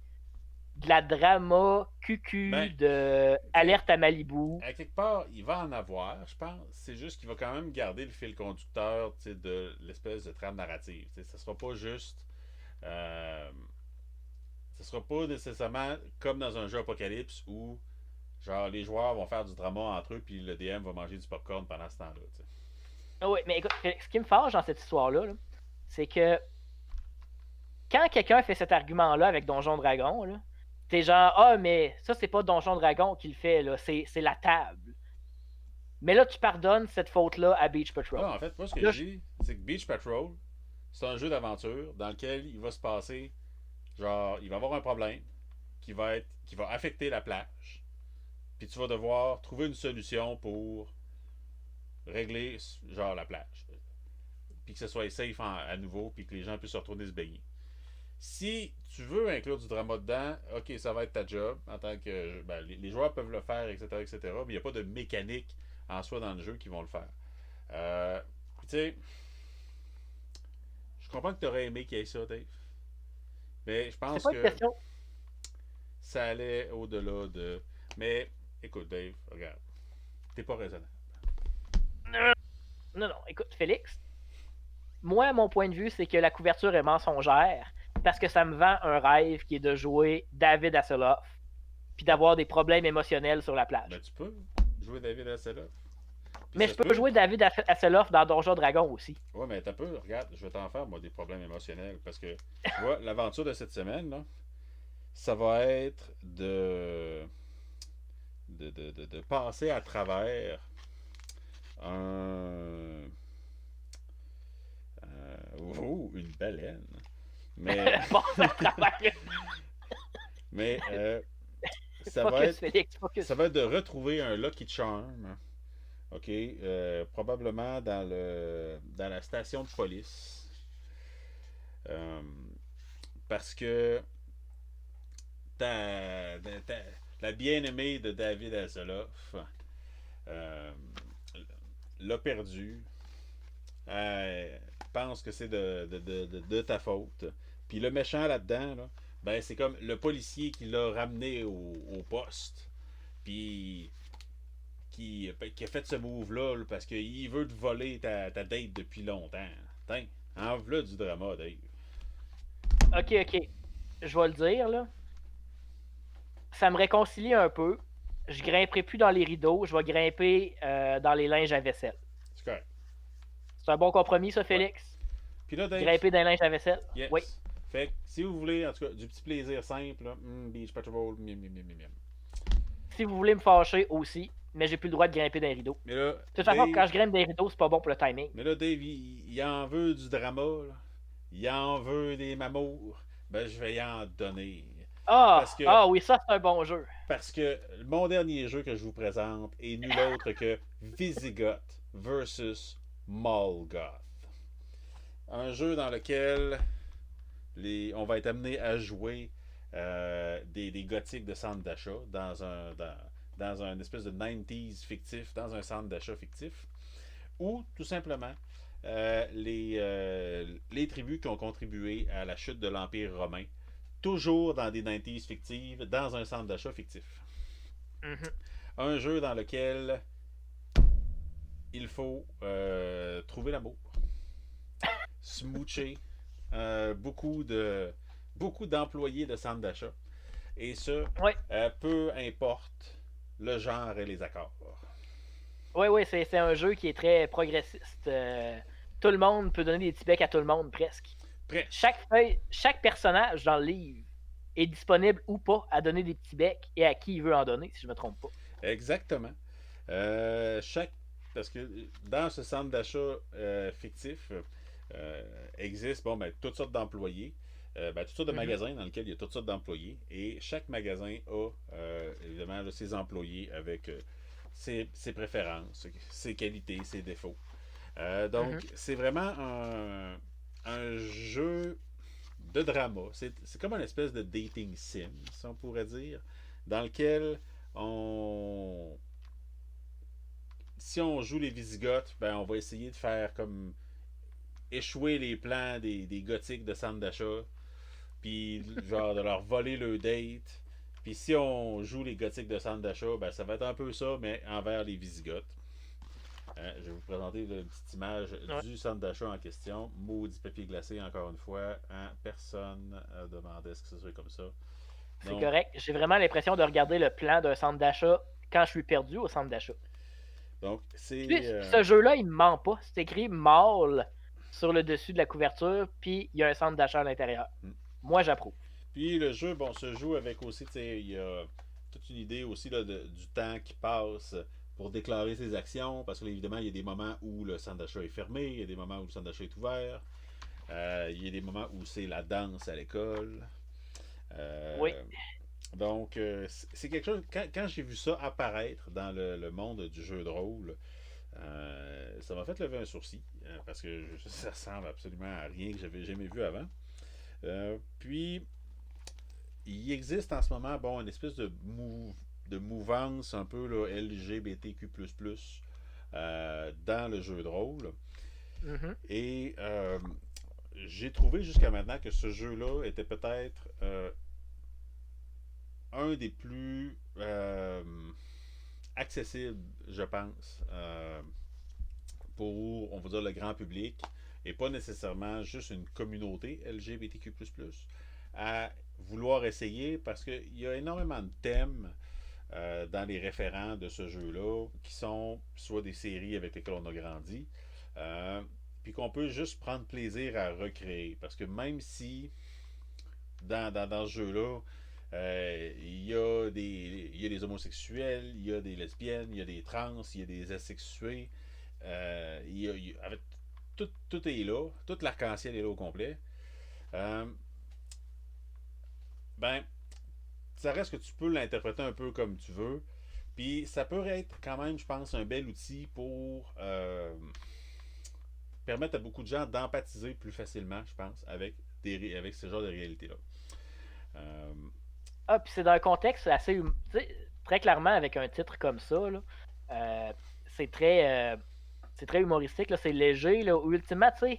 de la drama Ben, cucu de tu sais, Alerte à Malibu. à quelque part, il va en avoir, je pense. C'est juste qu'il va quand même garder le fil conducteur de l'espèce de trame narrative. T'sais, ça sera pas juste. Euh, ça sera pas nécessairement comme dans un jeu Apocalypse où genre les joueurs vont faire du drama entre eux puis le DM va manger du popcorn pendant ce temps-là. T'sais. Ah oui, mais écoute, ce qui me fâche dans cette histoire-là, là, c'est que quand quelqu'un fait cet argument-là avec Donjon Dragon, là, t'es genre, ah, mais ça, c'est pas Donjon Dragon qui le fait, là, c'est la table. Mais là, tu pardonnes cette faute-là à Beach Patrol. Ah, en fait, moi ce que Là, je dis, c'est que Beach Patrol, c'est un jeu d'aventure dans lequel il va se passer, genre, il va avoir un problème qui va affecter la plage. Puis tu vas devoir trouver une solution pour régler genre la plage. Puis que ce soit safe à nouveau, puis que les gens puissent se retourner se baigner. Si tu veux inclure du drama dedans, ok, ça va être ta job en tant que. Ben, les joueurs peuvent le faire, etc. etc. Mais il n'y a pas de mécanique en soi dans le jeu qui vont le faire. Tu sais, je comprends que tu aurais aimé qu'il y ait ça, Dave. Mais je c'est pense pas une que question. ça allait au-delà de. Mais écoute, Dave, regarde, t'es pas raisonnable. Non, non, écoute, Félix, moi, mon point de vue, c'est que la couverture est mensongère parce que ça me vend un rêve qui est de jouer David Hasselhoff puis Ben, d'avoir des problèmes émotionnels sur la ben, plage. tu peux jouer David Hasselhoff. Puis Mais ça je se peux peut. jouer David Hasselhoff dans Donjon Dragon aussi. Ouais, mais t'as peu, regarde, je vais t'en faire, moi, des problèmes émotionnels. Parce que, tu vois, l'aventure de cette semaine, là, ça va être de passer à travers un. Une baleine. Mais, Passer à travers. mais ça va Focus, être. Félix, focus. Ça va être de retrouver un Lucky Charm. OK. Probablement dans la station de police. Euh, parce que la bien-aimée de David Hasselhoff euh, l'a perdu. Pense que c'est de ta faute. Puis le méchant là-dedans, là, ben c'est comme le policier qui l'a ramené au poste. Puis qui a fait ce move-là là, parce qu'il veut te voler ta date depuis longtemps. Tiens, enveloppe du drama, Dave. Ok, ok. Je vais le dire, là. Ça me réconcilie un peu. Je grimperai plus dans les rideaux. Je vais grimper dans les linges à vaisselle. C'est correct. C'est un bon compromis, ça, Ouais. Félix? Puis là, Dave, Grimper dans les linges à vaisselle? Oui. yes. Fait que si vous voulez, en tout cas, du petit plaisir simple, là, Beach Patrol, miam, miam, miam, miam. Si vous voulez me fâcher aussi, mais j'ai plus le droit de grimper dans les rideaux. Mais là, De toute façon, Dave, quand je grimpe dans les rideaux, c'est pas bon pour le timing. il en veut du drama, là. Il en veut des mamours. Ben, je vais y en donner. Ah, Parce que, ah oui, ça c'est un bon jeu. parce que mon dernier jeu que je vous présente est nul autre que Visigoth versus Molgoth. Un jeu dans lequel on va être amené à jouer des gothiques de centre d'achat dans un espèce de 90s fictif, dans un centre d'achat fictif, ou tout simplement les tribus qui ont contribué à la chute de l'Empire romain, toujours dans des 90s fictives, dans un centre d'achat fictif. Mhm. Un jeu dans lequel il faut trouver l'amour, smoocher, beaucoup d'employés de centre d'achat. Et ça, Ouais. peu importe le genre et les accords. Oui, oui, c'est un jeu qui est très progressiste. Tout le monde peut donner des petits becs à tout le monde, presque. Presque. Chaque personnage dans le livre est disponible ou pas à donner des petits becs et à qui il veut en donner, si je me trompe pas. Exactement. Chaque Parce que dans ce centre d'achat fictif existe toutes sortes d'employés, toutes sortes de Mhm. magasins dans lesquels il y a toutes sortes d'employés et chaque magasin a évidemment là, ses employés avec ses préférences, ses qualités, ses défauts. Donc Mhm. c'est vraiment un jeu de drama. C'est comme une espèce de dating sim, si on pourrait dire, dans lequel on... si on joue les Visigoths, ben on va essayer de faire comme échouer les plans des gothiques de centre d'achat, puis genre de leur voler le date. Puis si on joue les gothiques de centre d'achat, ben ça va être un peu ça, mais envers les Visigoths. Je vais vous présenter une petite image Ouais. du centre d'achat en question. Maudit papier glacé, encore une fois. Personne demandait ce que ce soit comme ça. C'est Donc, correct. J'ai vraiment l'impression de regarder le plan d'un centre d'achat quand je suis perdu au centre d'achat. donc Tu c'est. sais, ce jeu-là, il me ment pas. C'est écrit mall sur le dessus de la couverture, puis il y a un centre d'achat à l'intérieur. Hmm. Moi, j'approuve. Puis le jeu, bon, se joue avec aussi, tu sais, il y a toute une idée aussi là, du temps qui passe pour déclarer ses actions, parce que là, évidemment, il y a des moments où le centre d'achat est fermé, il y a des moments où le centre d'achat est ouvert, il y a des moments où c'est la danse à l'école. Oui. Euh, donc, c'est quelque chose, quand j'ai vu ça apparaître dans le monde du jeu de rôle, ça m'a fait lever un sourcil, parce que ça ressemble absolument à rien que j'avais jamais vu avant. Puis, il existe en ce moment, bon, une espèce de mouvance un peu là, LGBTQ+, dans le jeu de rôle. Mhm. Et j'ai trouvé jusqu'à maintenant que ce jeu-là était peut-être un des plus accessibles, je pense, pour, on va dire, le grand public, et pas nécessairement juste une communauté LGBTQ+, à vouloir essayer, parce qu'il y a énormément de thèmes dans les référents de ce jeu-là, qui sont soit des séries avec lesquelles on a grandi, euh, puis qu'on peut juste prendre plaisir à recréer. Parce que même si dans ce jeu-là, il y a des homosexuels, il y a des lesbiennes, il y a des trans, il y a des asexués, avec, tout est là, tout l'arc-en-ciel est là au complet. Euh, ben, ça reste que tu peux l'interpréter un peu comme tu veux. Puis ça peut être quand même, je pense, un bel outil pour permettre à beaucoup de gens d'empathiser plus facilement, je pense, avec ce genre de réalité-là. Euh, Ah, puis c'est dans un contexte assez. Tu sais, très clairement, avec un titre comme ça, là, euh, c'est très, c'est très humoristique, là, c'est léger. Là, ultimement, tu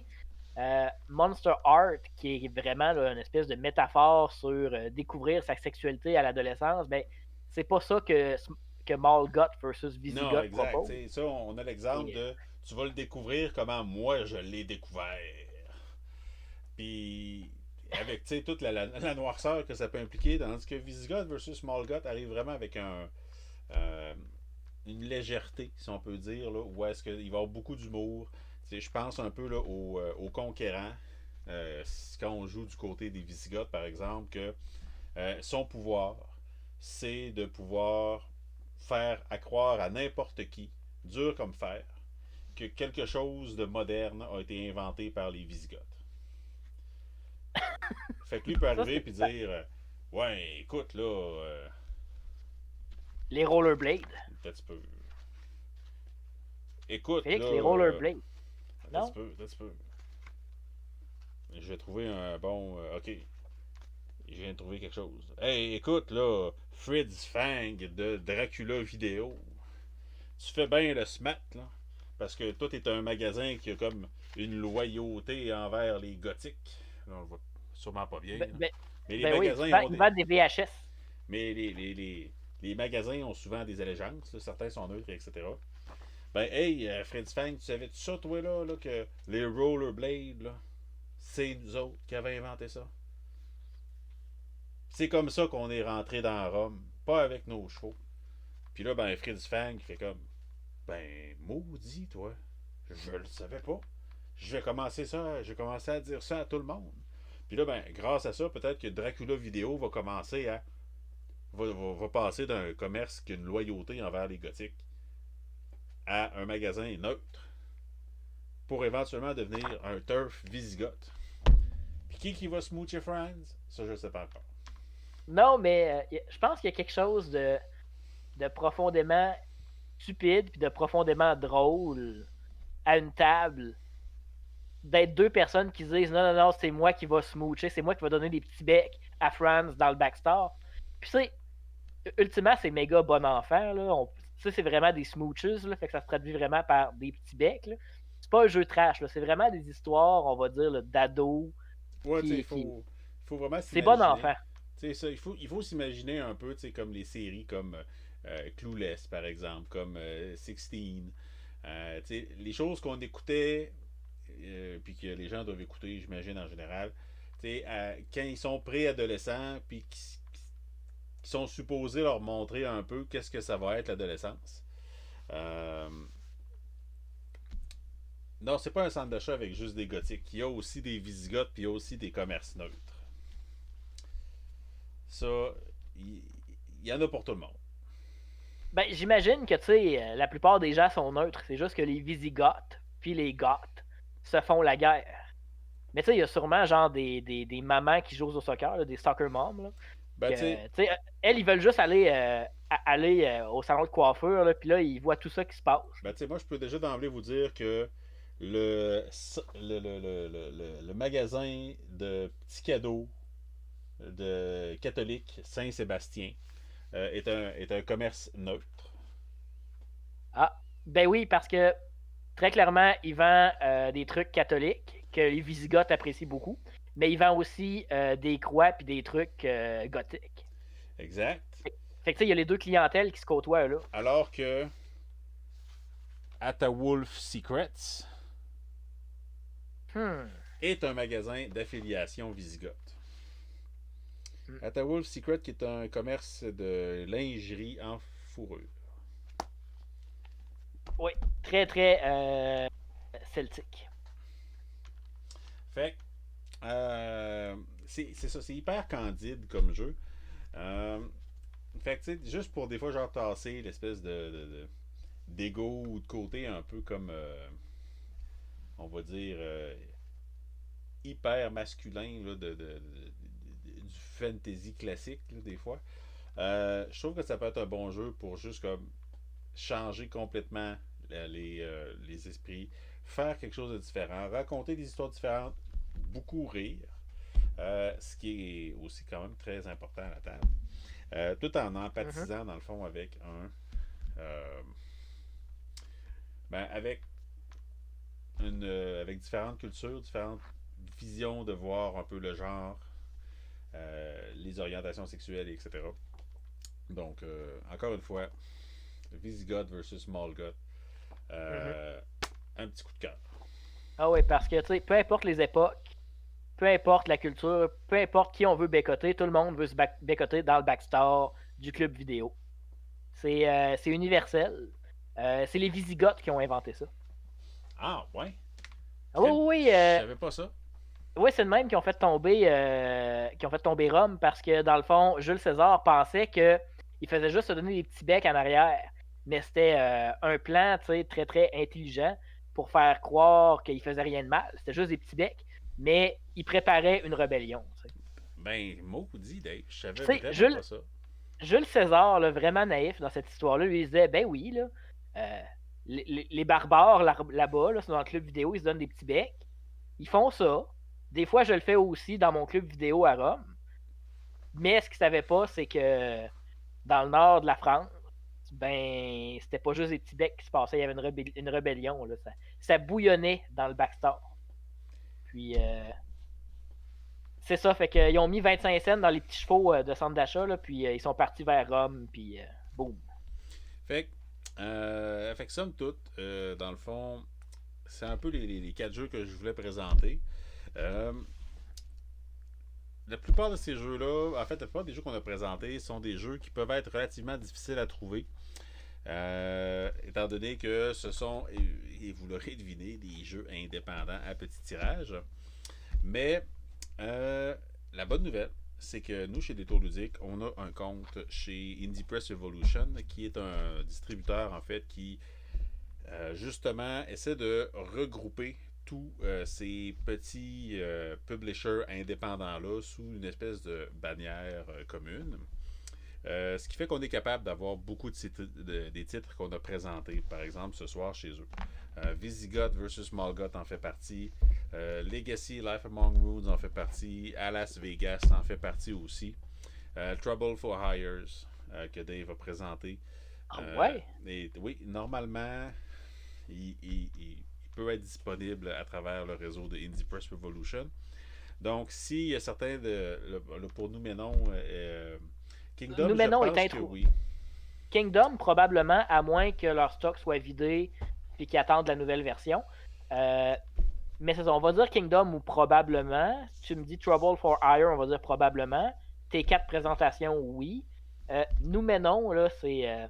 sais, Monster Art, qui est vraiment là, une espèce de métaphore sur découvrir sa sexualité à l'adolescence, ben, c'est pas ça que Malgoth versus non, Visigoth exact. propose. T'sais, ça, on a l'exemple Et, de tu vas le découvrir comment moi je l'ai découvert. Puis avec toute la noirceur que ça peut impliquer, tandis que Visigoth versus Smallgoth arrive vraiment avec euh, une légèreté, si on peut dire, là, où est-ce qu'il va y avoir beaucoup d'humour. Je pense un peu là, au Conquérant, quand on joue du côté des Visigoths, par exemple, que son pouvoir, c'est de pouvoir faire accroire à n'importe qui, dur comme fer, que quelque chose de moderne a été inventé par les Visigoths. Fait que lui peut ça, arriver c'est et dire ouais, écoute, là, les rollerblades. un petit peu. Écoute, là, Félix, les rollerblades. un petit Non? peu, un petit peu. Je vais trouver un bon. Ok, je viens de trouver quelque chose. Hey, écoute, là, Fritz Fang de Dracula Vidéo. Tu fais bien le smat, là. Parce que toi, t'es un magasin qui a comme une loyauté envers les gothiques. Là, on le voit sûrement pas bien, Ben, là. ben, Mais les ben oui, magasins ont ils des. vendent des VHS. Mais les magasins ont souvent des allégeances. Là. Certains sont neutres, etc. Ben, hey, Fritz Fang, tu savais-tu ça, toi, là, que les rollerblades, là, c'est nous autres qui avons inventé ça? C'est comme ça qu'on est rentré dans Rome, pas avec nos chevaux. Puis là, ben, Fritz Fang fait comme, ben, maudit, toi. Je le savais pas. Je vais commencer ça, j'ai commencé à dire ça à tout le monde. Puis là, ben, grâce à ça, peut-être que Dracula Vidéo va commencer à. Va passer d'un commerce qui a une loyauté envers les gothiques à un magasin neutre pour éventuellement devenir un turf visigoth. Puis qui va smoocher Friends? Ça, je ne sais pas encore. Non, mais je pense qu'il y a quelque chose de profondément stupide puis de profondément drôle à une table d'être deux personnes qui se disent non, non, non, c'est moi qui va smoocher, c'est moi qui va donner des petits becs à Franz dans le backstore. Puis tu sais, ultimement, c'est méga bon enfant. Là. Ça, c'est vraiment des smooches, là, fait que ça se traduit vraiment par des petits becs. Là. C'est pas un jeu trash, là, c'est vraiment des histoires, on va dire, d'ados Ouais, tu sais, qui. il faut vraiment C'est bon s'imaginer. enfant. Tu sais, ça, il faut s'imaginer un peu, tu sais, comme les séries comme Clueless, par exemple, comme 16. Tu sais, les choses qu'on écoutait, puis que les gens doivent écouter, j'imagine, en général. Tu sais, quand ils sont préadolescents, puis qui sont supposés leur montrer un peu qu'est-ce que ça va être l'adolescence. Euh, non, c'est pas un centre d'achat avec juste des gothiques. Il y a aussi des visigoths, puis il y a aussi des commerces neutres. Ça, il y en a pour tout le monde. Ben, j'imagine que, tu sais, la plupart des gens sont neutres. C'est juste que les Visigoths, puis les Goths, se font la guerre. Mais tu sais, il y a sûrement, genre, des mamans qui jouent au soccer, là, des soccer moms, là. Ben, tu sais, Que, tu sais, elles, ils veulent juste aller au salon de coiffure, là, puis là, ils voient tout ça qui se passe. ben, moi, je peux déjà d'emblée vous dire que le, le magasin de petits cadeaux de catholique Saint-Sébastien est un commerce neutre. Ah, ben oui, parce que très clairement, il vend des trucs catholiques que les Visigoths apprécient beaucoup, mais il vend aussi des croix puis des trucs gothiques. Exact. Fait que tu sais, il y a les deux clientèles qui se côtoient là. Alors que Atawolf Secrets Hmm. est un magasin d'affiliation Visigoth. Hmm. Atawolf Secret qui est un commerce de lingerie en fourrure. Oui, très très celtique. Fait c'est ça, c'est hyper candide comme jeu. Euh, fait que, tu sais, juste pour des fois, genre, tasser l'espèce d'ego ou de côté un peu comme, on va dire, hyper masculin là, du fantasy classique, là, des fois. Je trouve que ça peut être un bon jeu pour juste comme changer complètement les esprits, faire quelque chose de différent, raconter des histoires différentes, beaucoup rire, ce qui est aussi quand même très important à la table. Tout en Mhm. empathisant dans le fond avec euh, avec avec différentes cultures, différentes visions de voir un peu le genre, les orientations sexuelles, etc. Donc, encore une fois, Visigoth versus Smallgoth. Mhm. Euh, un petit coup de cœur. Ah oui, parce que tu sais, peu importe les époques, peu importe la culture, peu importe qui on veut bécoter, tout le monde veut se bécoter dans le backstore du club vidéo. C'est universel. C'est les Visigoths qui ont inventé ça. Ah, ouais. Ah oui, Crime. oui, Je oui. savais pas ça. Oui, c'est le même qui ont fait tomber Rome parce que dans le fond, Jules César pensait que il faisait juste se donner des petits becs en arrière, mais c'était un plan, tu sais, très très intelligent pour faire croire qu'il faisait rien de mal. C'était juste des petits becs, mais il préparait une rébellion. Tu sais, Ben, maudit, Dave. Je Puis, savais tu sais, vraiment pas ça. Jules César, là, vraiment naïf dans cette histoire-là, lui il disait, ben oui, là, les barbares là-bas, là, sont dans le club vidéo, ils se donnent des petits becs. Ils font ça. Des fois, je le fais aussi dans mon club vidéo à Rome. Mais ce qu'ils ne savaient pas, c'est que dans le nord de la France, ben, c'était pas juste des petits becs qui se passaient. Il y avait une rébellion. Là. Ça bouillonnait dans le backstore. Puis, c'est ça. Fait qu'ils ont mis 25 cents dans les petits chevaux de centre d'achat. Là, puis, ils sont partis vers Rome. Puis, boum. Fait que somme toute, dans le fond, c'est un peu les quatre jeux que je voulais présenter. Euh, la plupart de ces jeux-là, en fait, la plupart des jeux qu'on a présentés sont des jeux qui peuvent être relativement difficiles à trouver. Étant donné que ce sont, et vous l'aurez deviné, des jeux indépendants à petit tirage. Mais la bonne nouvelle, c'est que nous, chez Détour Ludique, on a un compte chez Indie Press Evolution, qui est un distributeur, en fait, qui justement essaie de regrouper tous ces petits publishers indépendants-là sous une espèce de bannière commune. Ce qui fait qu'on est capable d'avoir beaucoup des titres qu'on a présentés, par exemple, ce soir chez eux. Visigoth versus Smallgoth en fait partie. Legacy Life Among Runes en fait partie. Alas Vegas en fait partie aussi. Trouble for Hires. que Dave a présenté. Ah ouais? Et oui, normalement, il peut être disponible à travers le réseau de Indie Press Revolution. Donc, s'il y a certains pour nous, mais non, Kingdom, je Numénon est pense que intro. oui. Kingdom, probablement, à moins que leur stock soit vidé et qu'ils attendent la nouvelle version. Mais c'est ça, on va dire Kingdom ou probablement. Tu me dis Trouble for Hire, on va dire probablement. Tes 4 présentations, oui. Numénon, là, c'est.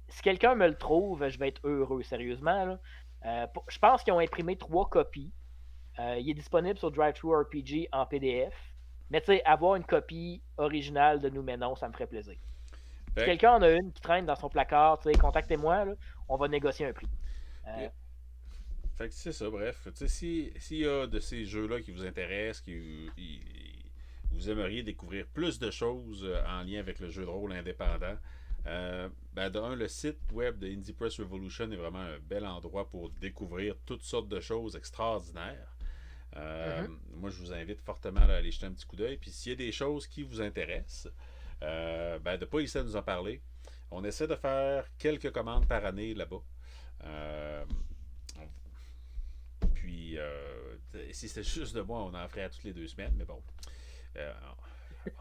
Si quelqu'un me le trouve, je vais être heureux, sérieusement. Là. Je pense qu'ils ont imprimé 3 copies. Il est disponible sur DriveThruRPG en PDF. Mais tu sais, avoir une copie originale de Numénon, ça me ferait plaisir. Si Fait, quelqu'un en a une qui traîne dans son placard, contactez-moi, là, on va négocier un prix. fait que c'est ça, bref. S'il y a de ces jeux-là qui vous intéressent, vous aimeriez découvrir plus de choses en lien avec le jeu de rôle indépendant, le site web de Indie Press Revolution est vraiment un bel endroit pour découvrir toutes sortes de choses extraordinaires. Moi, je vous invite fortement à aller jeter un petit coup d'œil. Puis s'il y a des choses qui vous intéressent, de ne pas essayer de nous en parler. On essaie de faire quelques commandes par année là-bas. Puis, si c'était juste de moi, on en ferait à toutes les 2 semaines. Mais bon,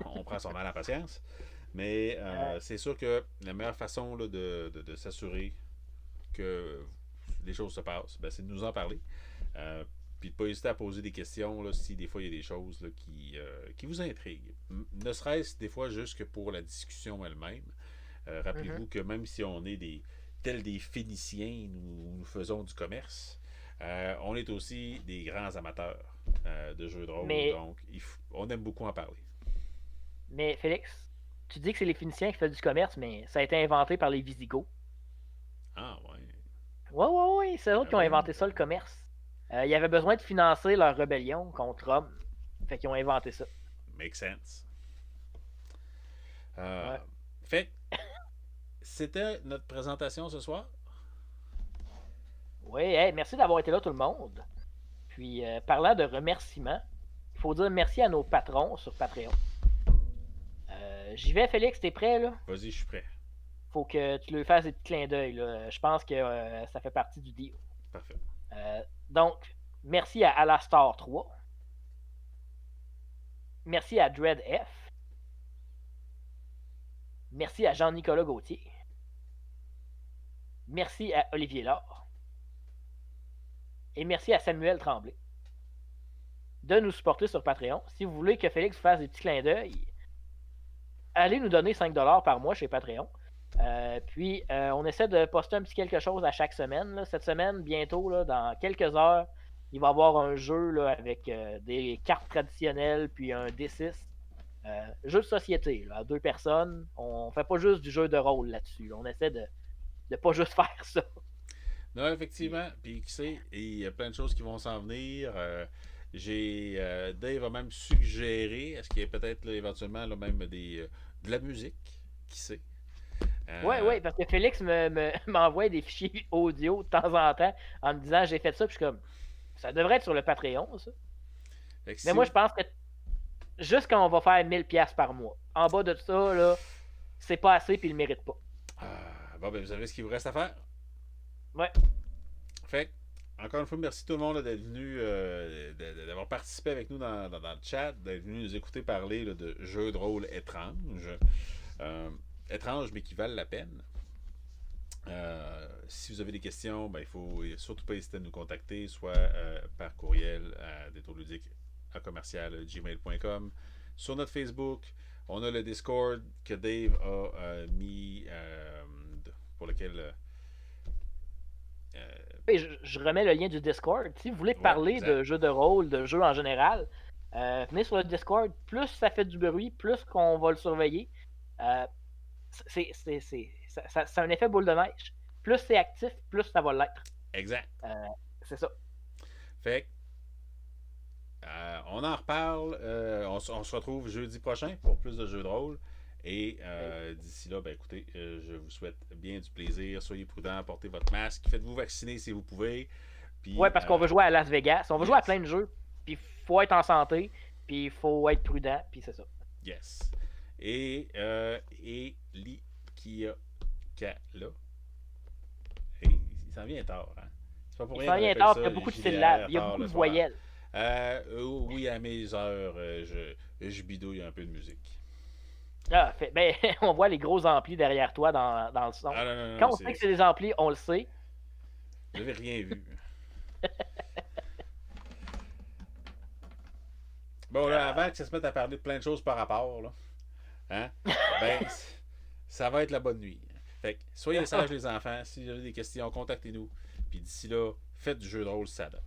on prend son mal en patience. Mais c'est sûr que la meilleure façon là, de s'assurer que les choses se passent, c'est de nous en parler. Puis de ne pas hésiter à poser des questions là, si des fois il y a des choses là, qui vous intriguent. Ne serait-ce des fois juste que pour la discussion elle-même. Rappelez-vous que même si on est tels des Phéniciens, nous faisons du commerce, on est aussi des grands amateurs de jeux de rôle. Donc, on aime beaucoup en parler. Mais Félix, tu dis que c'est les Phéniciens qui font du commerce, mais ça a été inventé par les Visigoths. Ah, ouais. Ouais, c'est eux qui ont inventé ça, le commerce. Ils avaient besoin de financer leur rébellion contre Rome. Fait qu'ils ont inventé ça. Make sense. Fait c'était notre présentation ce soir. Oui, merci d'avoir été là tout le monde. Puis, parlant de remerciements, il faut dire merci à nos patrons sur Patreon. J'y vais, Félix, t'es prêt, là? Vas-y, je suis prêt. Faut que tu lui fasses des petits clins d'œil, là. Je pense que ça fait partie du deal. Parfait. Donc, merci à Alastar 3. Merci à Dread F. Merci à Jean-Nicolas Gauthier. Merci à Olivier Laure. Et merci à Samuel Tremblay de nous supporter sur Patreon. Si vous voulez que Félix fasse des petits clins d'œil, allez nous donner 5$ par mois chez Patreon. Puis, on essaie de poster un petit quelque chose à chaque semaine. Là. Cette semaine, bientôt, là, dans quelques heures, il va y avoir un jeu là, avec des cartes traditionnelles puis un D6. Jeu de société, là, à 2 personnes. On fait pas juste du jeu de rôle là-dessus. On essaie de pas juste faire ça. Non, effectivement. Puis qui sait, il y a plein de choses qui vont s'en venir. Dave a même suggéré, est-ce qu'il y a peut-être là, éventuellement là, même de la musique, qui sait. Oui, parce que Félix m'envoie des fichiers audio de temps en temps en me disant j'ai fait ça, puis je suis comme ça devrait être sur le Patreon, ça. Mais moi, je pense que juste quand on va faire 1000$ par mois, en bas de ça, là, c'est pas assez, puis il le mérite pas. Bon, vous savez ce qu'il vous reste à faire? Ouais. Fait encore une fois, merci tout le monde d'être venu, d'avoir participé avec nous dans le chat, d'être venu nous écouter parler là, de jeux de rôle étranges. Étranges, mais qui valent la peine. Si vous avez des questions, il faut surtout pas hésiter à nous contacter, soit par courriel à détourludique@gmail.com, sur notre Facebook. On a le Discord que Dave a mis, pour lequel... je remets le lien du Discord. Si vous voulez parler de jeux de rôle, de jeux en général, venez sur le Discord. Plus ça fait du bruit, plus qu'on va le surveiller. C'est un effet boule de neige. Plus c'est actif, plus ça va l'être. Exact. C'est ça. Fait on en reparle. On se retrouve jeudi prochain pour plus de jeux de rôle. Et d'ici là, écoutez, je vous souhaite bien du plaisir. Soyez prudents, portez votre masque. Faites-vous vacciner si vous pouvez. Puis, parce qu'on va jouer à Las Vegas. On va jouer à plein de jeux. Puis il faut être en santé. Puis il faut être prudent. Puis c'est ça. Yes. Et qui a. Là. Hey, il s'en vient tard, hein? C'est pas pour Il rien s'en qu'on vient appelle tard, ça il y a beaucoup de JDR syllabes, il y a tard beaucoup le de soir. voyelles. Oui, à mes heures, je bidouille un peu de musique. Ah, ben, on voit les gros amplis derrière toi dans le son. Ah non, non, Quand non, on sait que c'est des amplis, on le sait. Vous n'avez rien vu. Bon, là, avant que ça se mette à parler de plein de choses par rapport, là, hein, ben, ça va être la bonne nuit. Fait que, soyez sages, les enfants. Si vous avez des questions, contactez-nous. Puis d'ici là, faites du jeu de rôle, ça donne.